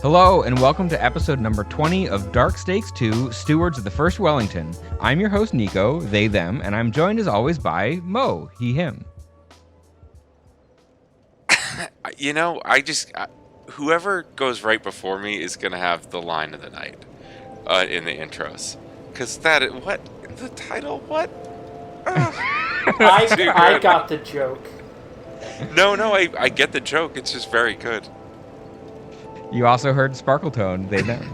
Hello, and welcome to episode number 20 of Dark Stakes 2, Stewards of the First Wellington. I'm your host, Niko, they, them, and I'm joined as always by Mo, he, him. Whoever goes right before me is going to have the line of the night in the intros. Because the title, what? I got the joke. No, I get the joke. It's just very good. You also heard Sparkletone, they, them.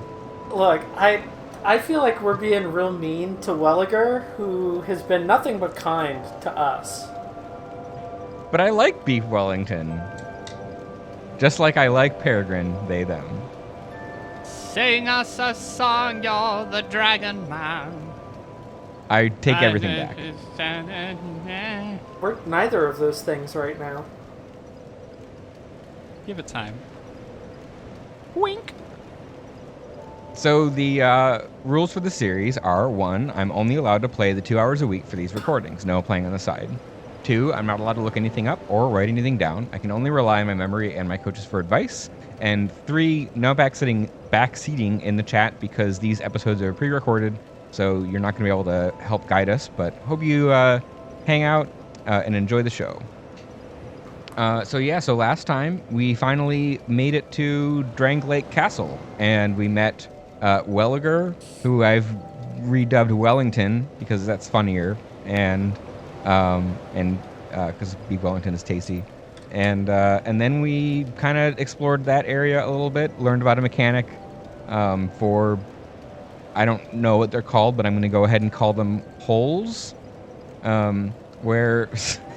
Look, I feel like we're being real mean to Welliger, who has been nothing but kind to us. But I like Beef Wellington. Just like I like Peregrine, they, them. Sing us a song, you're the dragon man. I take everything back. We're neither of those things right now. Give it time. Wink. So the rules for the series are, 1, I'm only allowed to play the 2 hours a week for these recordings, no playing on the side. 2, I'm not allowed to look anything up or write anything down. I can only rely on my memory and my coaches for advice. And 3, no backseating in the chat because these episodes are pre-recorded, so you're not going to be able to help guide us, but hope you hang out and enjoy the show. So last time we finally made it to Drangleic Castle, and we met Welliger, who I've redubbed Wellington because that's funnier, and because Beef Wellington is tasty, and then we kind of explored that area a little bit, learned about a mechanic for, I don't know what they're called, but I'm going to go ahead and call them holes, where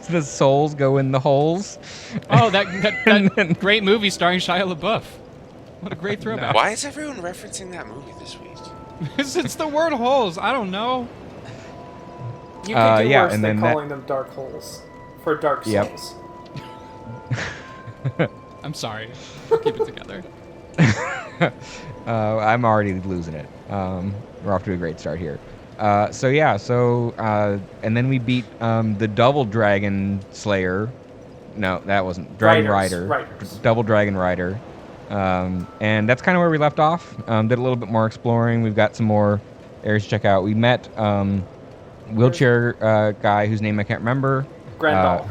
the souls go in the holes. Oh, that great movie starring Shia LaBeouf. What a great throwback. Why is everyone referencing that movie this week? It's the word holes. I don't know. You could do worse and than then calling them dark holes for dark souls. I'm sorry. I'll keep it together. I'm already losing it. We're off to a great start here. And then we beat the Double Dragon Slayer. No, that wasn't. Dragon Rider. Double Dragon Rider. And that's kind of where we left off. Did a little bit more exploring. We've got some more areas to check out. We met wheelchair guy whose name I can't remember.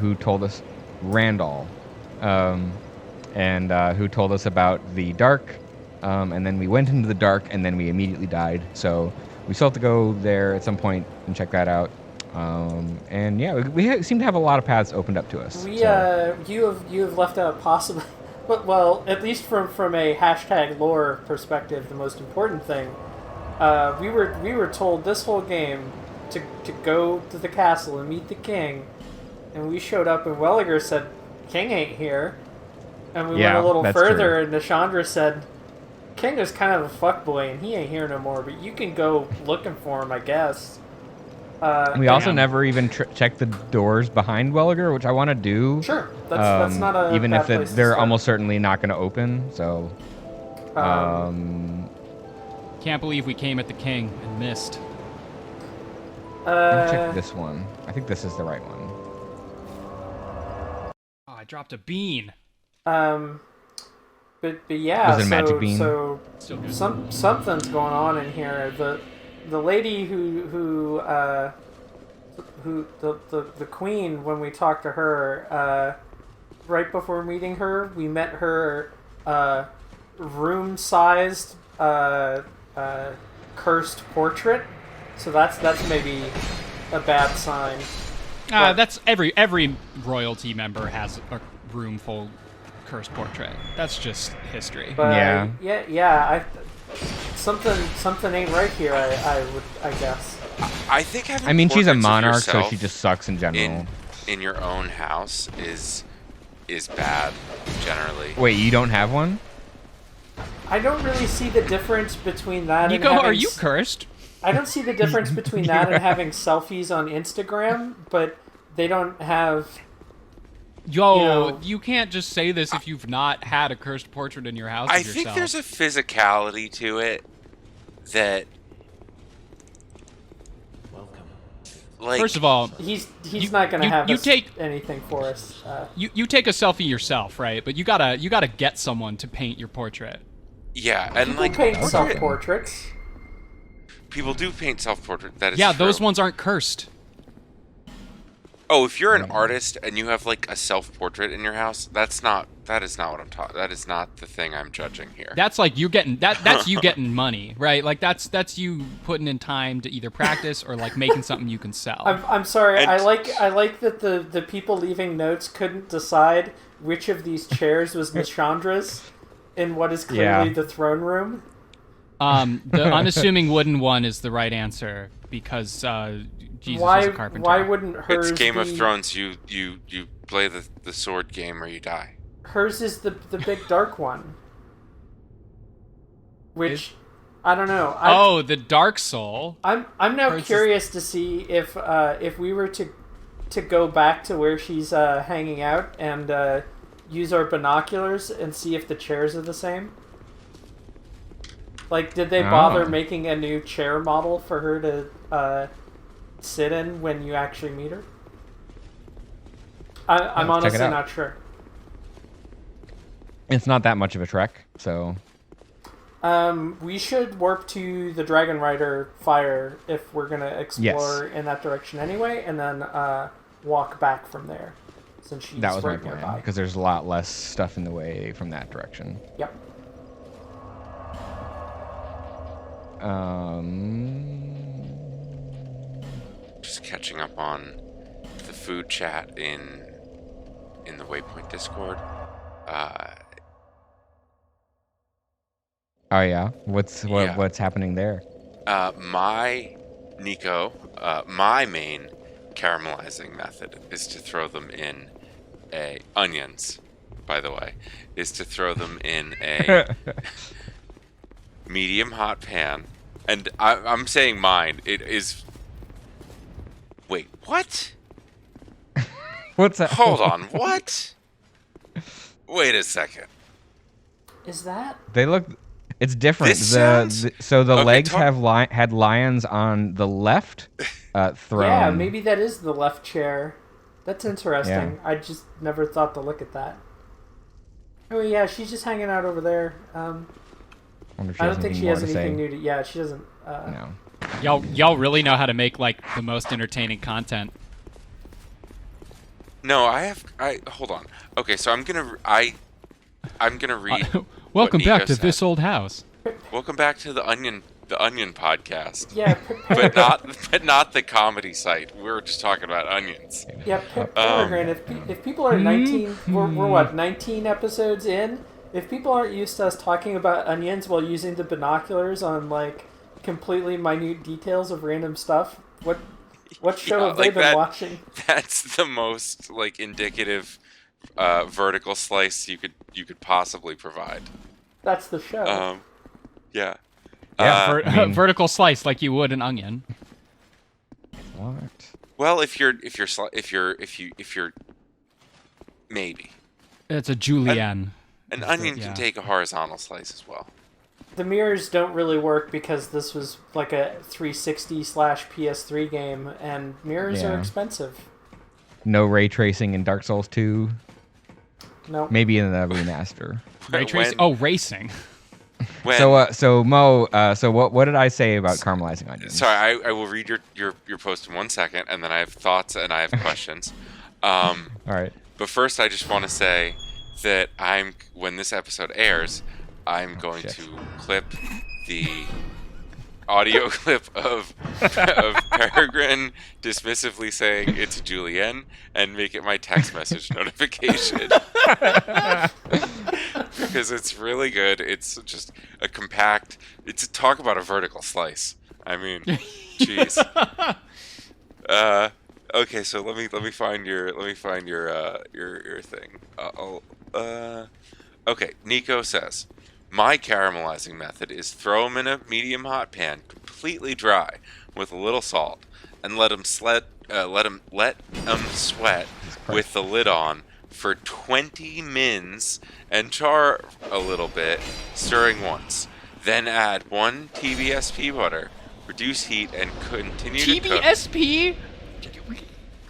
Who told us Randall. Who told us about the dark. And then we went into the dark, and then we immediately died. So we still have to go there at some point and check that out. We seem to have a lot of paths opened up to us. You have left out possibly, well, at least from a hashtag lore perspective, the most important thing. We were told this whole game to go to the castle and meet the king, and we showed up and Welliger said, "King ain't here," and we went a little further, and Nishandra said, "King is kind of a fuckboy, and he ain't here no more, but you can go looking for him, I guess." We also never even checked the doors behind Welliger, which I want to do. Sure, that's not a even bad if place to they're start. almost certainly not going to open. So, Can't believe we came at the king and missed. let me check this one. I think this is the right one. Oh, I dropped a bean. But yeah, Was it a magic bean? So Still good. something's going on in here. The lady who the queen, when we talked to her, right before meeting her, we met her room-sized cursed portrait. So that's maybe a bad sign. That's every royalty member has a room full cursed portrait. That's just history. But Yeah. Something ain't right here. I guess. I think having she's a portraits of monarch, so yourself she just sucks in general. in your own house is bad generally. Wait, you don't have one? I don't really see the difference between that and Nico, having are you cursed? I don't see the difference between that and having selfies on Instagram, but they don't have... You can't just say this if you've not had a cursed portrait in your house of yourself. I think there's a physicality to it that... Like, first of all, he's not going to have anything for us. You take a selfie yourself, right? But you gotta get someone to paint your portrait. Yeah, and People like paint okay. self-portraits. people do paint self-portrait. That is Yeah, true. those ones aren't cursed. Oh, if you're an artist and you have like a self-portrait in your house, that is not what I'm talking. That is not the thing I'm judging here. That's like you getting that's you getting money, right? Like that's you putting in time to either practice or like making something you can sell. I'm sorry. And- I like that the people leaving notes couldn't decide which of these chairs was Nishandra's in what is clearly Yeah. the throne room. The unassuming wooden one is the right answer because Jesus Why was a carpenter. why wouldn't hers It's Game of be- Thrones. You play the sword game or you die. Hers is the big dark one. Which I don't know. Oh, the Dark Soul. I'm now Hers is- curious to see if we were to go back to where she's hanging out and use our binoculars and see if the chairs are the same. Like, did they bother Oh. making a new chair model for her to sit in when you actually meet her? I'm Let's check it honestly out. not sure. It's not that much of a trek, so We should warp to the Dragon Rider fire if we're gonna explore in that direction anyway, and then walk back from there, since she's that was my right plan nearby. because there's a lot less stuff in the way from that direction. Yep. Just catching up on the food chat in the Waypoint Discord. Oh yeah, what's Yeah. what's happening there? My Niko, my main caramelizing method is to throw them in onions. By the way, is to throw them in a medium hot pan, and I'm saying mine. It is. Wait, what? What's that? Hold on, what? Wait a second. Is that? They look. It's different. This sounds- So the Okay, legs talk- have had lions on the left throne. Yeah, maybe that is the left chair. That's interesting. Yeah. I just never thought to look at that. Oh yeah, she's just hanging out over there. Wonder if she I has don't think she more has to say. anything new to. Yeah, she doesn't. No. Y'all really know how to make like the most entertaining content. No, I hold on. Okay, so I'm gonna read. Welcome what back Niko to said. This Old House. Welcome back to the Onion podcast. Yeah, but not the comedy site. We were just talking about onions. Yeah, Peregrine, if people are 19, we're what, 19 episodes in? If people aren't used to us talking about onions while using the binoculars on, like, completely minute details of random stuff, what show Yeah, have they like been that- watching? That's the most like indicative vertical slice you could possibly provide. That's the show. Yeah. Yeah, I mean- Vertical slice like you would an onion. What? Well, if you're maybe It's a julienne. an onion yeah. can take a horizontal slice as well. The mirrors don't really work because this was like a 360/PS3 game, and mirrors are Yeah. expensive. No ray tracing in Dark Souls 2. No. Maybe in the remaster. Ray tracing. When- Oh, racing. When, So Mo, so what did I say about caramelizing onions? sorry, I will read your post in 1 second, and then I have thoughts and I have questions. All right. But first, I just want to say that when this episode airs, I'm going shit. to clip the audio clip of Peregrine dismissively saying it's Julienne and make it my text message notification. Because it's really good. It's just a compact. It's talk about a vertical slice. I mean, jeez. Okay, so let me find your thing. Okay, Niko says, my caramelizing method is throw them in a medium hot pan, completely dry, with a little salt, and let them sweat with the lid on for 20 mins and char a little bit, stirring once. Then add 1 TBSP butter, reduce heat, and continue to cook. TBSP?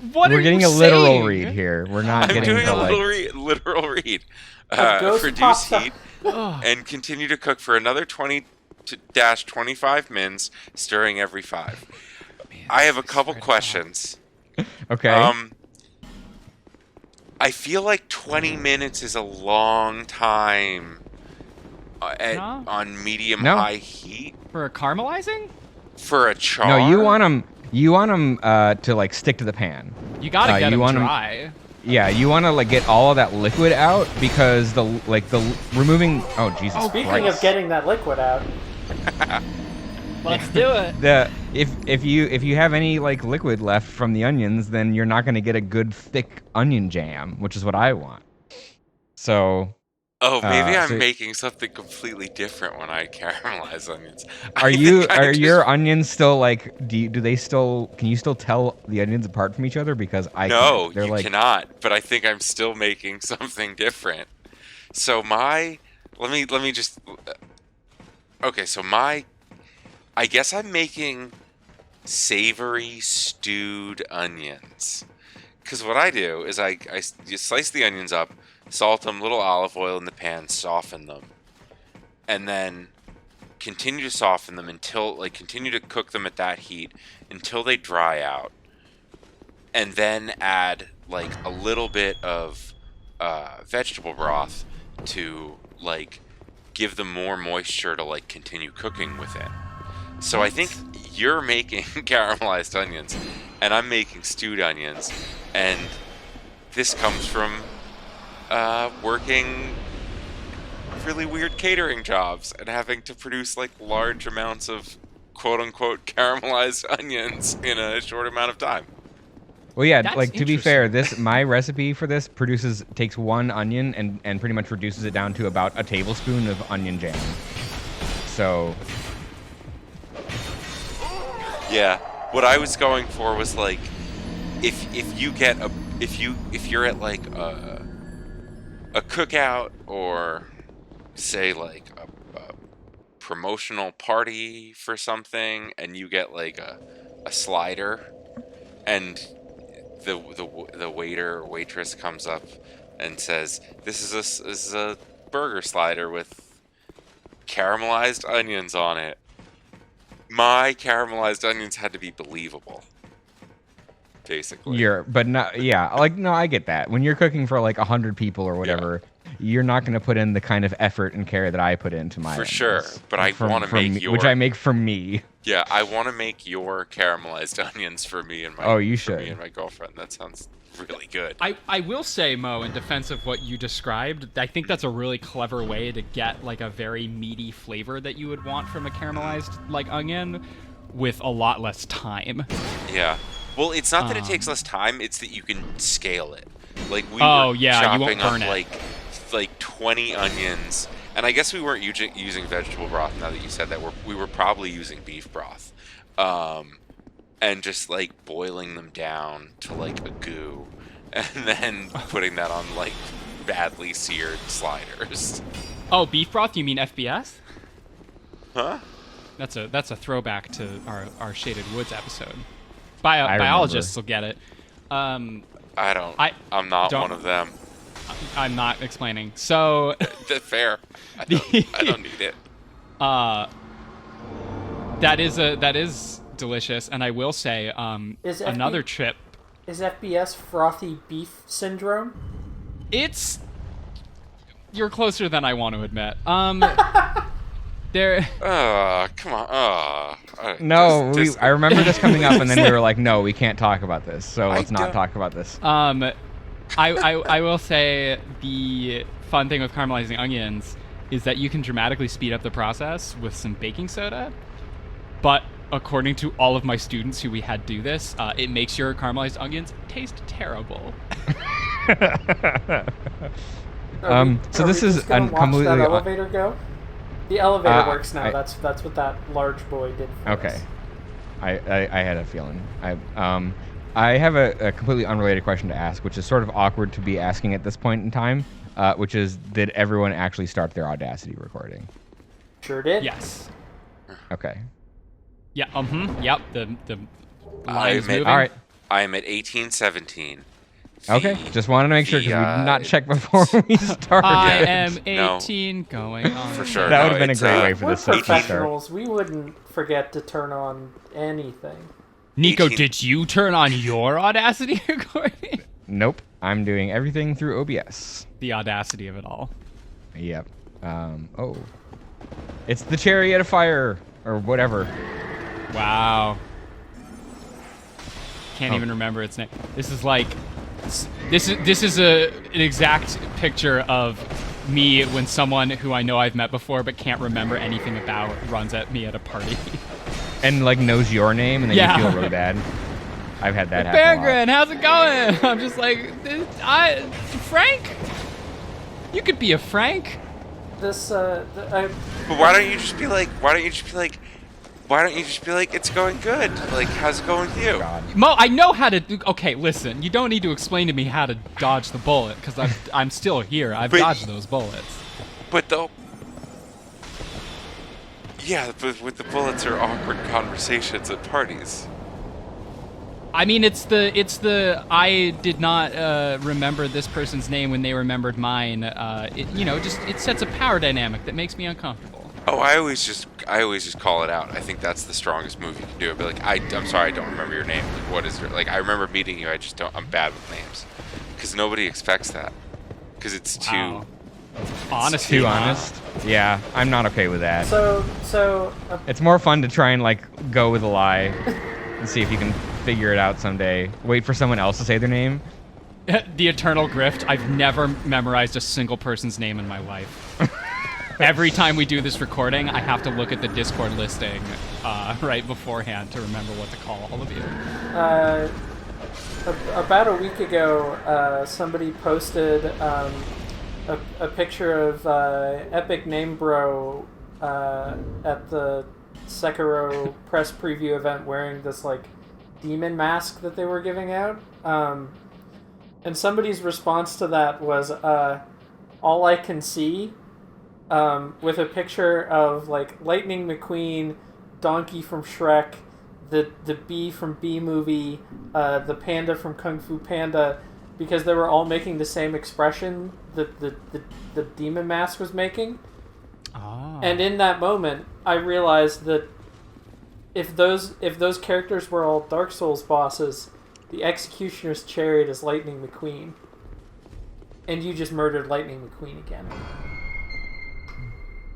What We're are getting you a literal saying? read here. We're not I'm getting doing to a like. literal read. ghost Produce pops up. heat and continue to cook for another 20-25 mins, stirring every 5. I have a couple questions. Okay. I feel like 20 minutes is a long time No? on No. medium-high heat For caramelizing? for a char. No, you want them. You want them to like stick to the pan. You gotta get you them want 'em- dry. Yeah, you want to like get all of that liquid out because the removing. Oh Jesus Speaking Christ. of getting that liquid out, Let's do it. If you have any like liquid left from the onions, then you're not going to get a good thick onion jam, which is what I want. So. Oh, maybe I'm so- making something completely different when I caramelize onions. Are your onions still like? Do they still? Can you still tell the onions apart from each other? Because I No, can't. They're you like, cannot. But I think I'm still making something different. So let me just. Okay, so I guess I'm making savory stewed onions. Because what I do is you slice the onions up, salt them, little olive oil in the pan, soften them, and then continue to soften them continue to cook them at that heat until they dry out, and then add like a little bit of vegetable broth to like give them more moisture to like continue cooking within. So I think you're making caramelized onions, and I'm making stewed onions, and this comes from working really weird catering jobs and having to produce like large amounts of quote-unquote caramelized onions in a short amount of time. well, yeah. That's Like to be fair, interesting. my recipe for this takes one onion and pretty much reduces it down to about a tablespoon of onion jam. So. Yeah, what I was going for was like, if you're at like a cookout or say like a promotional party for something, and you get like a slider, and the waiter or waitress comes up and says, "This is a burger slider with caramelized onions on it." My caramelized onions had to be believable, basically. No, I get that. When you're cooking for like 100 people or whatever, you're not going to put in the kind of effort and care that I put into my For onions. sure, but I want to make which I make for me. Yeah, I want to make your caramelized onions for me and my. Oh, you for should. me and my girlfriend. That sounds really good. I will say, Mo, in defense of what you described, I think that's a really clever way to get like a very meaty flavor that you would want from a caramelized like onion with a lot less time. Yeah. Well, it's not that it takes less time; it's that you can scale it. Like we Oh, were yeah, you chopping won't up burn it. like 20 onions, and I guess we weren't using vegetable broth. Now that you said that, we were probably using beef broth, and just like boiling them down to like a goo, and then putting that on like badly seared sliders. Oh, beef broth? You mean FBS? Huh? That's a throwback to our Shaded Woods episode. I Biologists will get it. I'm not don't- one of them. not explaining. So That's fair. I don't need it. that is delicious, and I will say Is another trip. is FBS frothy beef syndrome? You're closer than I want to admit. There. Come on. No, I remember this coming up, and then we were like, no, we can't talk about this. So let's not don't- talk about this. I will say the fun thing with caramelizing onions is that you can dramatically speed up the process with some baking soda. But according to all of my students who we had do this, it makes your caramelized onions taste terrible. So this is completely completely. that elevator go. The elevator works now. I- That's what that large boy did. For Okay. us. I had a feeling. I have a completely unrelated question to ask, which is sort of awkward to be asking at this point in time, which is, did everyone actually start their Audacity recording? Sure did. Yes. Okay. Yeah. Yep. The I line is made- moving. All right. I am at 1817. Okay, just wanted to make sure because we did not check before we started. I am No. 18 going on. For sure. That No, would have been a it's, great way for We're this to start. professionals. We wouldn't forget to turn on anything. Niko, 18 did you turn on your Audacity recording? Nope, I'm doing everything through OBS. The audacity of it all. Yep. Oh. It's the Chariot of Fire, or whatever. Wow. Can't Oh. even remember its name. This is like, this is an exact picture of me when someone who I know I've met before but can't remember anything about runs at me at a party. And, like, knows your name, and then Yeah. you feel really bad. I've had that happen a lot. Peregrine, how's it going? I'm just like, Frank? You could be a Frank. This, But why don't you just be like, it's going good. Like, how's it going with you? God. Mo, I know how to. Okay, listen. You don't need to explain to me how to dodge the bullet because I'm still here. I've But- dodged those bullets. But with the bullets are awkward conversations at parties. I mean, it's the I did not remember this person's name when they remembered mine. It sets a power dynamic that makes me uncomfortable. Oh, I always just call it out. I think that's the strongest move you can do. I'd be like, I'm sorry, I don't remember your name. Like, what is your, like, I remember meeting you. I'm bad with names, because nobody expects that, because it's too. Wow. Honesty, Too huh? honest. Yeah, I'm not okay with that. so It's more fun to try and, like, go with a lie and see if you can figure it out someday. Wait for someone else to say their name. The eternal grift. I've never memorized a single person's name in my life. Every time we do this recording, I have to look at the Discord listing right beforehand to remember what to call all of you. about a week ago, somebody posted a picture of Epic Name Bro at the Sekiro press preview event wearing this like demon mask that they were giving out. And somebody's response to that was all I can see, with a picture of like Lightning McQueen, Donkey from Shrek, the bee from Bee Movie, the panda from Kung Fu Panda, because they were all making the same expression that the demon mask was making. Ah. And in that moment, I realized that if those characters were all Dark Souls bosses, the Executioner's Chariot is Lightning McQueen, and you just murdered Lightning McQueen again.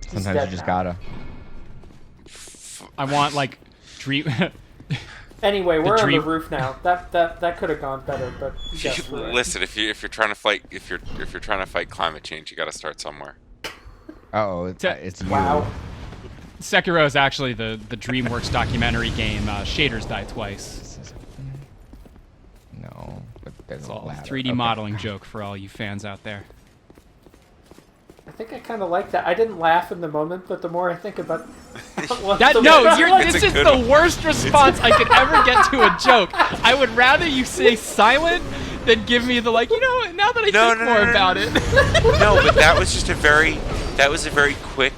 He's Sometimes you dead just now. gotta. I want like dream. Anyway, we're on dream- the roof now. That could have gone better, but we got through it. Listen, if you're trying to fight climate change, you got to start somewhere. Uh-oh, it's you. Wow. Sekiro is actually the DreamWorks documentary game Shaders Die Twice. No, but there's It's a all a ladder. 3D Okay. modeling joke for all you fans out there. I think I kind of like that. I didn't laugh in the moment, but the more I think about what That the no, more- this a is good the one. worst response I could ever get to a joke. I would rather you say silent than give me the like. You know, now that I think more about it. No, but that was just a very quick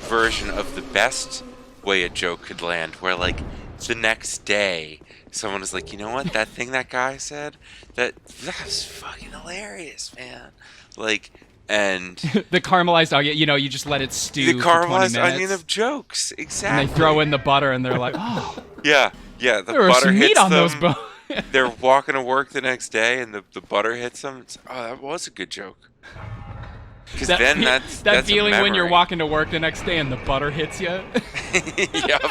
version of the best way a joke could land, where like the next day someone was like, you know what, that thing that guy said, that was fucking hilarious, man. Like, and The caramelized onion, you just let it stew the for 20 caramelized minutes, onion of jokes, and exactly. they throw in the butter, and they're like, oh, yeah, the there was butter some meat hits on them. those bones. They're walking to work the next day, and the butter hits them. It's, oh, that was a good joke. Because then that's that a feeling when you're memory. walking to work the next day and the butter hits you. Yep.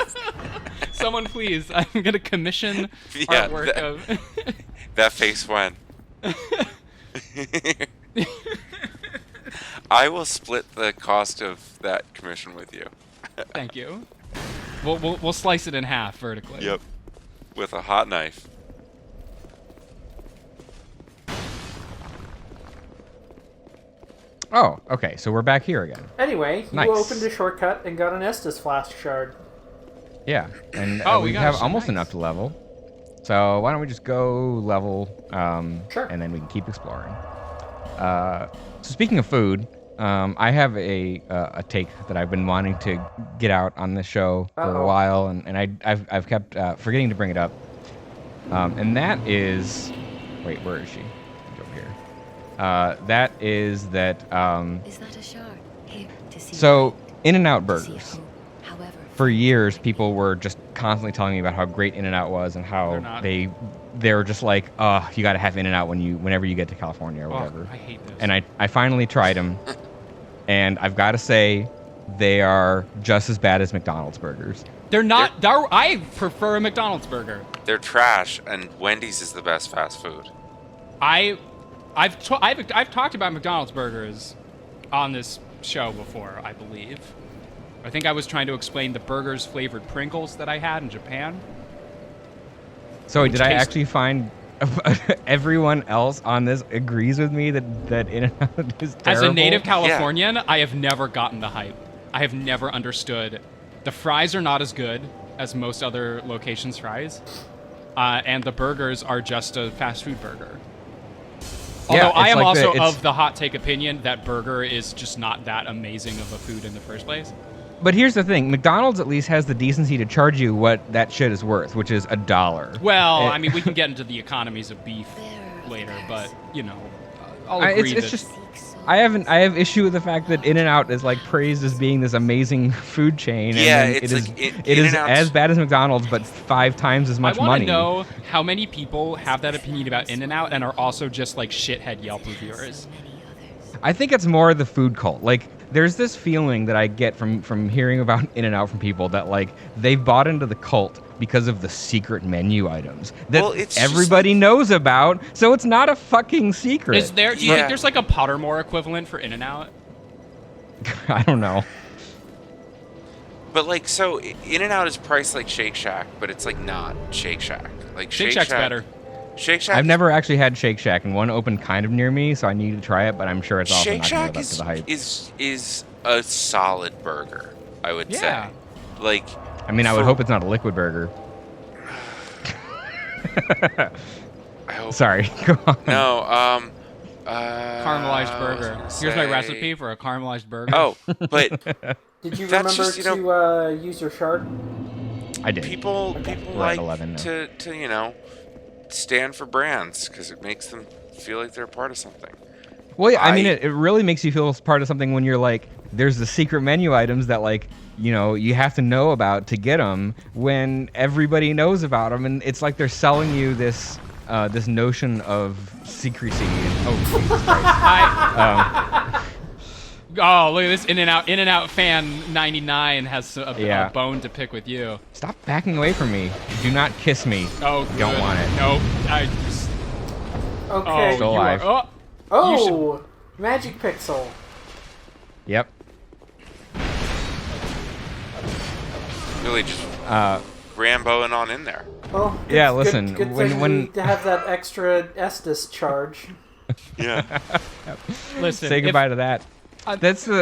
Someone please, I'm gonna commission Yeah, artwork that- of. That face when. I will split the cost of that commission with you. Thank you. We'll slice it in half vertically. Yep. With a hot knife. Oh, okay, so we're back here again. Anyway, you Nice. opened a shortcut and got an Estus flask shard. Yeah, and Oh, we we got have some almost nice. enough to level. So why don't we just go level, Sure. and then we can keep exploring. So speaking of food, I have a take that I've been wanting to get out on the show for a Uh-oh. while, and I've kept forgetting to bring it up. And that is, wait, where is she? She's over here. That is that. Is that a shark? Here to see So In-N-Out to see burgers. hope. However, For years, people were just constantly telling me about how great In-N-Out was and They're how not. they were just like, oh, you got to have In-N-Out whenever you get to California or whatever. Oh, I hate this. And I finally tried them, and I've got to say, they are just as bad as McDonald's burgers. They're not. I prefer a McDonald's burger. They're trash, and Wendy's is the best fast food. I've talked about McDonald's burgers on this show before, I believe. I think I was trying to explain the burgers flavored Pringles that I had in Japan. So did I taste- actually find everyone else on this agrees with me that In-N-Out is terrible? As a native Californian, I have never gotten the hype. I have never understood. The fries are not as good as most other locations' fries, and the burgers are just a fast food burger. Yeah, Although I it's am like also it's- of the hot take opinion that burger is just not that amazing of a food in the first place. But here's the thing: McDonald's at least has the decency to charge you what that shit is worth, which is $1. Well, Eh, I mean, we can get into the economies of beef There, later, there's but you know, I'll I- agree it's that just- seek solace. I have issue with the fact that In-N-Out is like praised as being this amazing food chain. Yeah, and then it's it is like it is In-N-Out's- as bad as McDonald's, but 5 times as much I want money. to know how many people have that opinion about In-N-Out and are also just like shithead Yelp reviewers. Many others. I think it's more the food cult. Like, there's this feeling that I get from hearing about In-N-Out from people that like they've bought into the cult because of the secret menu items that Well, it's just everybody knows about. So it's not a fucking secret. Is there? Do you Yeah. think there's like a Pottermore equivalent for In-N-Out? I don't know. But like, so In-N-Out is priced like Shake Shack, but it's like not Shake Shack. Like Shake Shack's better. Shake Shack. I've never actually had Shake Shack, and one opened kind of near me, so I need to try it. But I'm sure it's also Shake not going to Shack live up to the hype. is a solid burger, I would Yeah. say. Like, I mean, I would for- hope it's not a liquid burger. I hope. Sorry, go on. No, Caramelized I burger. was Here's gonna my say- recipe for a caramelized burger. Oh, but Did you That's remember just, you to use your shard? I did. people We're at like 11 now. to stand for brands because it makes them feel like they're a part of something. Well, yeah, I mean, I- it really makes you feel part of something when you're like, there's the secret menu items that like, you have to know about to get them when everybody knows about them, and it's like they're selling you this this notion of secrecy. And, oh, Jesus Christ. Oh, look at this In-N-Out fan 99 has a Yeah. bone to pick with you. Stop backing away from me. Do not kiss me. Oh, Don't good. want it. Nope. I just, Okay. Still you are- alive. Oh, Magic Pixel. Yep. Really, just Uh, Ramboing on in there. Well, good, Yeah, listen, Good, when- thing when- to have that extra Estus charge. Yeah. listen. say if- goodbye to that.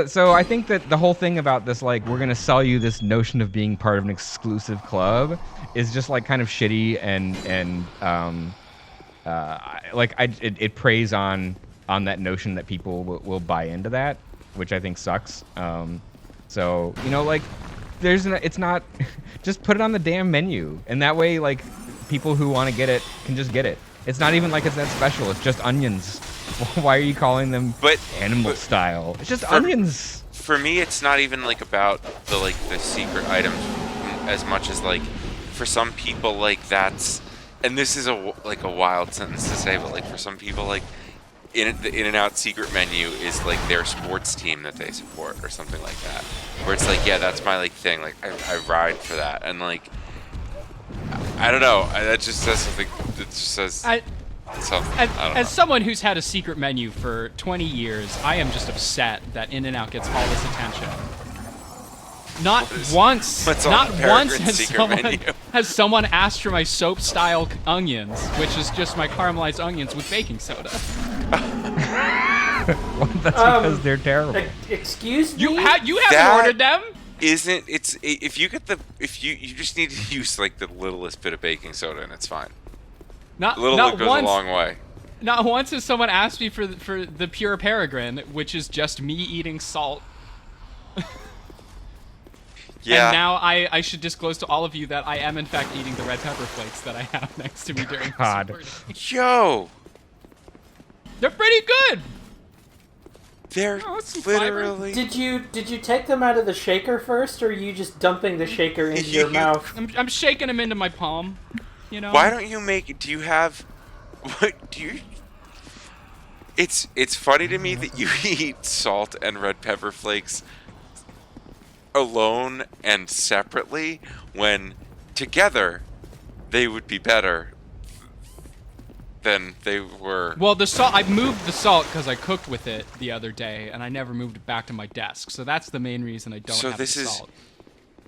So I think that the whole thing about this, like, we're gonna sell you this notion of being part of an exclusive club, is just like kind of shitty and it preys on that notion that people will buy into that, which I think sucks. So like, it's not just put it on the damn menu, and that way like people who want to get it can just get it. It's not even like it's that special. It's just onions. Why are you calling them But- animal but- style? It's just for- onions. For me, it's not even like about the secret items as much as like for some people like that's, and this is a wild sentence to say, but like for some people like the In-N-Out secret menu is like their sports team that they support or something like that, where it's like, yeah, that's my like thing, like I ride for that, and like I don't know, that just says something. That just says something. I don't know. As someone who's had a secret menu for 20 years, I am just upset that In-N-Out gets all this attention. Not once what's on not the once Peregrine's secret menu? has someone asked for my soap-style onions, which is just my caramelized onions with baking soda. Well, that's because they're terrible. Excuse me? You haven't That- ordered them? Isn't it's if you just need to use like the littlest bit of baking soda and it's fine. Not Little not goes once. a long way. Not once has someone asked me for the pure Peregrine, which is just me eating salt. Yeah. And now I should disclose to all of you that I am in fact eating the red pepper flakes that I have next to me during God. this recording. Yo, They're pretty good. they're Oh, that's some fiber. literally. Did you take them out of the shaker first, or are you just dumping the shaker into your mouth? I'm shaking them into my palm. You know. Why don't you make? Do you have? What do you? It's funny to me that you eat salt and red pepper flakes alone and separately when together they would be better than they were. Well, the salt. I moved the salt because I cooked with it the other day, and I never moved it back to my desk. So that's the main reason I don't So have this the is- salt.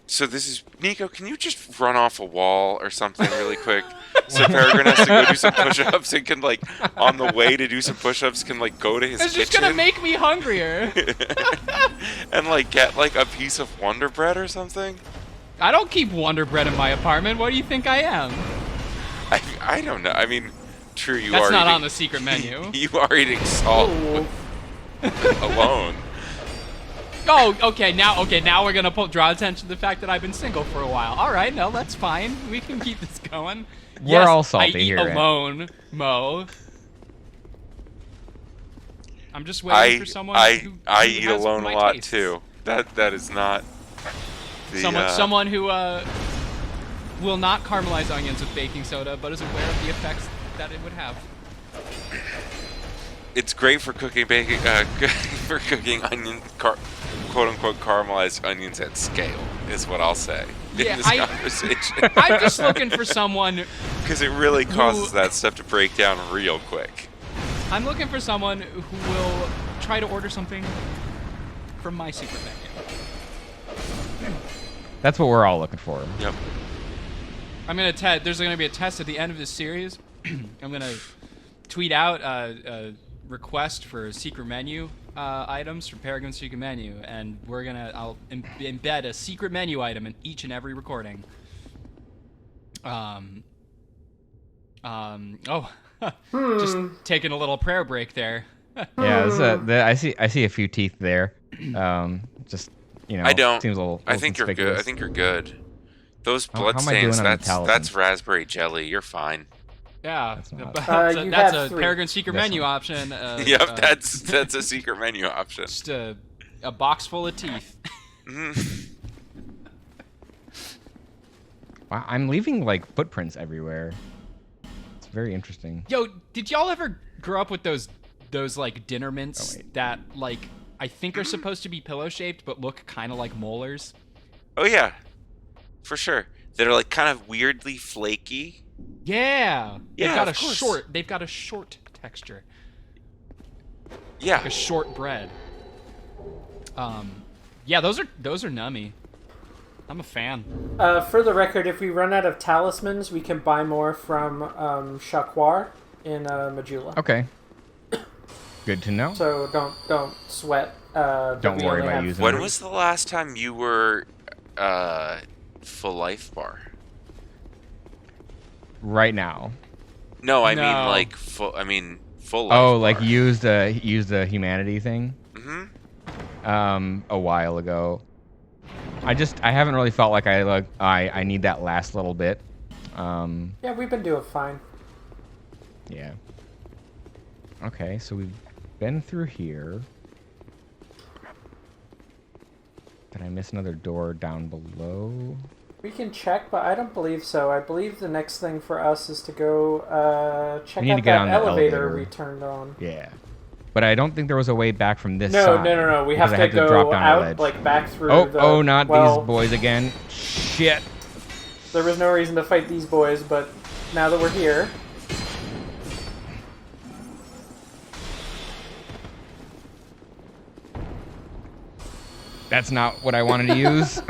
So this is Niko. Can you just run off a wall or something really quick? So Peregrine has to go do some push-ups and can on the way to do some push-ups can go to his It's kitchen just gonna make me hungrier. and get a piece of Wonder Bread or something. I don't keep Wonder Bread in my apartment. What do you think I am? I don't know. I mean, true. That's not eating, on the secret menu. You are eating salt Ooh. alone. Oh, okay. Now we're gonna draw attention to the fact that I've been single for a while. All right, no, that's fine. We can keep this going. We're Yes, all salty I eat here, Ed. alone, Mo. I'm just waiting for someone. who eat has alone a my lot tastes. too. That is not. The, Someone who will not caramelize onions with baking soda, but is aware of the effects that it would have. It's great for cooking baking for cooking quote unquote caramelized onions at scale is what I'll say Yeah, in this conversation. I'm just looking for someone. Because it really causes Who- that stuff to break down real quick. I'm looking for someone who will try to order something from my secret menu. That's what we're all looking for. Yep. I'm gonna there's gonna be a test at the end of this series. I'm gonna tweet out a request for secret menu items from Peregrine's secret menu, and I'll embed a secret menu item in each and every recording. Just taking a little prayer break there. Yeah, I see a few teeth there. Just I don't. Seems a little I think you're good. conspicuous. I think you're good. Those How am I bloodstains, doing on the that's raspberry jelly. You're fine. Yeah, That's not- you that's have a 3. Peregrine secret That's menu not- option. Yep, that's a secret menu option. just a box full of teeth. Wow, I'm leaving footprints everywhere. It's very interesting. Yo, did y'all ever grow up with those dinner mints Oh, wait. that I think are supposed to be pillow shaped but look kind of like molars? Oh yeah, for sure. They're kind of weirdly flaky. Yeah. Yeah, of course. They've got a short texture, Yeah. like a short bread. Yeah, those are nummy. I'm a fan. For the record, if we run out of talismans, we can buy more from Shakwar in Majula. Okay. Good to know. So don't sweat. Don't worry about using When them. was the last time you were full life bar? Right now. No, I No. mean full. I mean full life. Oh, bar. use the humanity thing. Mhm. A while ago. I haven't really felt like I need that last little bit. Yeah, we've been doing fine. Yeah. Okay, so we've been through here. Did I miss another door down below? We can check, but I don't believe so. I believe the next thing for us is to go check We need out to get on that the elevator elevator. we turned on. Yeah. But I don't think there was a way back from this No, side. no. We because have I to had drop go down a out, ledge. back through the... Oh, not well, these boys again. Shit. There was no reason to fight these boys, but now that we're here... That's not what I wanted to use.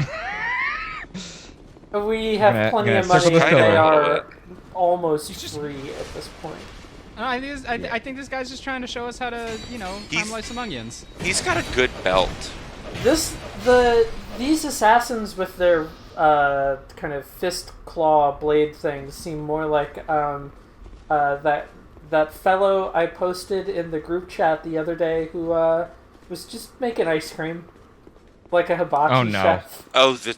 We have gonna- plenty gonna of money, circle the and they pillar. are almost He's just- free at this point. I think this guy's just trying to show us how to, He's- caramelize some onions. He's got a good belt. These assassins with their kind of fist claw blade things seem more like that fellow I posted in the group chat the other day who was just making ice cream. like a hibachi Oh, no. chef. Oh, the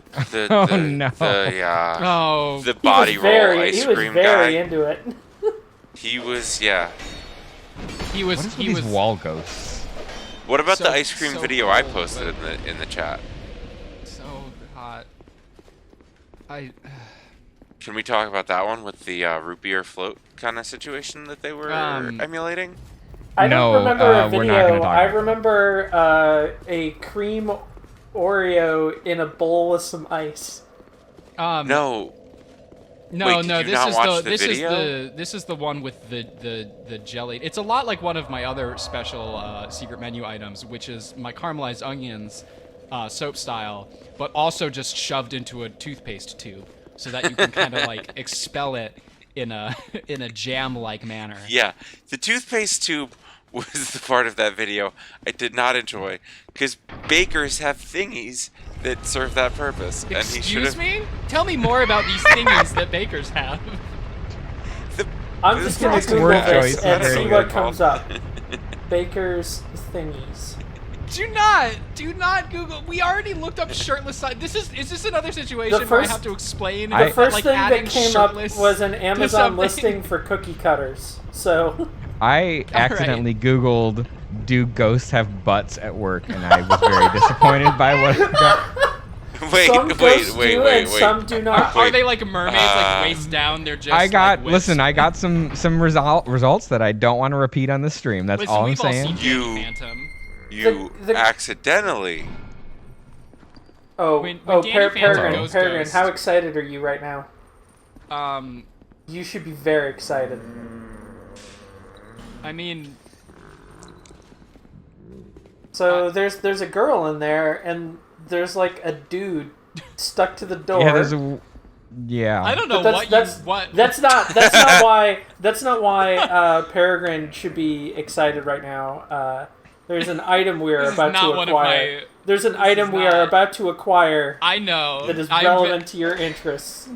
Oh, the, no. Oh, the body roll ice He was cream very guy. into it. He was, yeah. he What was is with he these was wall ghosts? What about So- the ice cream so video I cool, posted but- in the chat? so hot. I Can we talk about that one with the root beer float kind of situation that they were emulating? I No, don't remember a we're not gonna video. talk I about that. remember a cream Oreo in a bowl with some ice. No. No, Wait, did no, you this not is watch the the video? this is the one with the jelly. It's a lot like one of my other special secret menu items, which is my caramelized onions, soap style, but also just shoved into a toothpaste tube, so that you can kind of like expel it in a in a jam-like manner. Yeah, the toothpaste tube was the part of that video I did not enjoy, because bakers have thingies that serve that purpose, and he should Excuse have. me? Tell me more about these thingies that bakers have. I'm just gonna Frosted Google word this choice. and Very see good. what comes up. Baker's thingies. Do not Google. We already looked up shirtless. Is this another situation The where I first- have to explain? The first like, thing adding that came up shirtless was an to Amazon something? listing for cookie cutters. So I accidentally Googled, "Do ghosts have butts at work?" and I was very disappointed by what I got. Wait, some ghosts do wait. and some do not. Are they like mermaids, like Uh, waist down? They're just. I got like, listen. I got some results that I don't want to repeat on the stream. That's Listen, all I'm we've all saying. seen Danny You- Phantom. You The- accidentally. Oh, When Danny Phantom Peregrine, goes Peregrine, ghost- how excited are you right now? Um, You should be very excited. I mean, So there's a girl in there, and there's like a dude stuck to the door. Yeah, there's a. Yeah. I don't know But what. that's not why Peregrine should be excited right now. There's an item we are This is about not to one of acquire. my- There's an item is we are not- about to acquire I know. that is I'm relevant to your interests.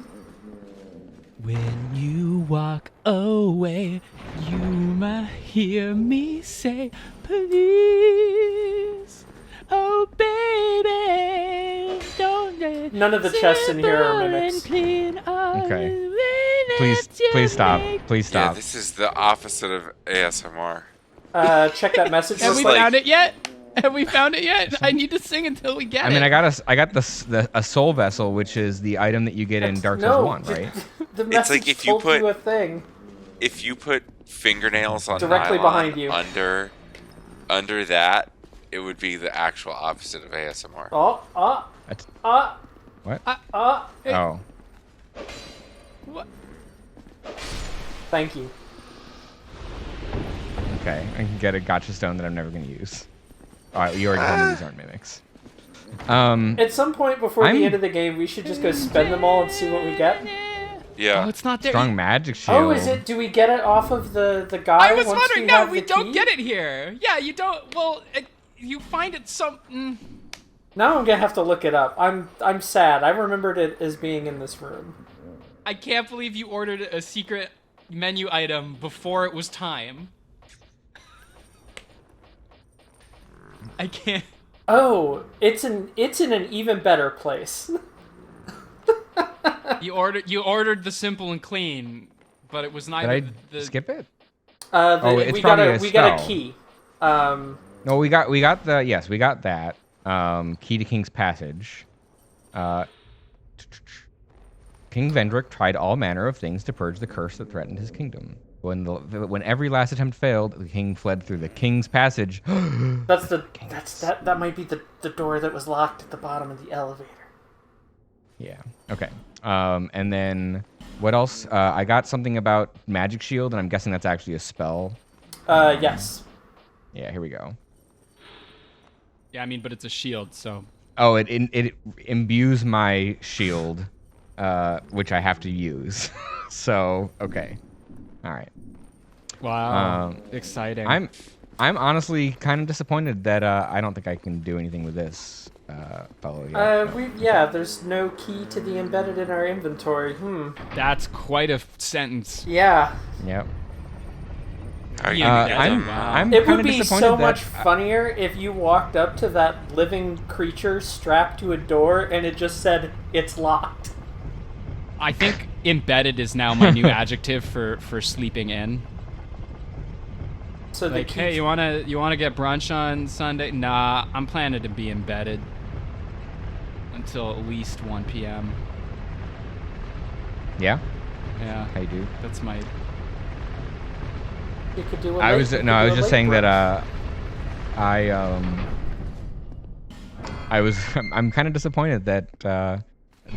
When you walk away, you might hear me say, please, oh baby, don't let None of the chests in here are simple mimics. and clean are Okay. the way Please, that you please stop. make Please Yeah, stop. this is the opposite of ASMR. Check that message. Have real we quick. found it yet? Have we found it yet? I need to sing until we get it. I mean, I got a soul vessel, which is the item that you get in Dark Souls 1, right? The message like if you told put- you a thing. If you put fingernails on Directly nylon behind you. under that, it would be the actual opposite of ASMR. That's- Uh, What? uh. Oh. What? Thank you. Okay. I can get a gotcha stone that I'm never going to use. All right, you already told me these aren't mimics. At some point before I'm- the end of the game, we should just go spend them all and see what we get. Yeah. Oh, it's not there. Strong magic shield. Oh, is it? Do we get it off of the guy? I was once wondering. we No, have we the don't key? get it here. Yeah, you don't. Well, you find it Now I'm gonna have to look it up. I'm sad. I remembered it as being in this room. I can't believe you ordered a secret menu item before it was time. I can't. Oh, it's in an even better place. You ordered the simple and clean, but it was neither. Did I skip it? It's we got probably a a we got a spell. key. No, we got that. Key to King's Passage. King Vendrick tried all manner of things to purge the curse that threatened his kingdom. When every last attempt failed, the king fled through the King's Passage. That might be the door that was locked at the bottom of the elevator. Yeah. Okay. And then what else? I got something about magic shield, and I'm guessing that's actually a spell. Yes. Yeah. Here we go. Yeah, I mean, but it's a shield, so. Oh, it imbues my shield, which I have to use. So okay. All right. Wow. Exciting. I'm honestly kind of disappointed that I don't think I can do anything with this fellow yet. There's no key to the embedded in our inventory. That's quite a sentence. Yeah. Yep. Are you Yeah, gonna get them? I'm It kind would of be disappointed so that much funnier if you walked up to that living creature strapped to a door and it just said, "It's locked." I think embedded is now my new adjective for sleeping in. So the Like, key- hey, you wanna get brunch on Sunday? Nah, I'm planning to be embedded until at least 1 p.m. yeah, Yeah, I do. that's my. you could do a I late- was you could no, I do was a just late saying brunch. that I was I'm kind of disappointed that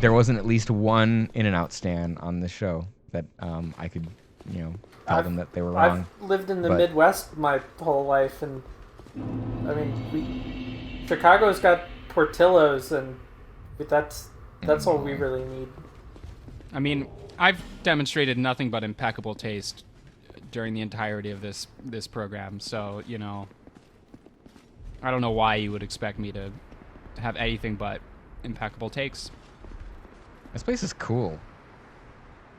there wasn't at least one In-N-Out stand on this show that I could tell them that they were wrong. I've lived in the but- Midwest my whole life, and I mean, Chicago's got Portillo's, and that's all we really need. I mean, I've demonstrated nothing but impeccable taste during the entirety of this program, so I don't know why you would expect me to have anything but impeccable takes. This place is cool.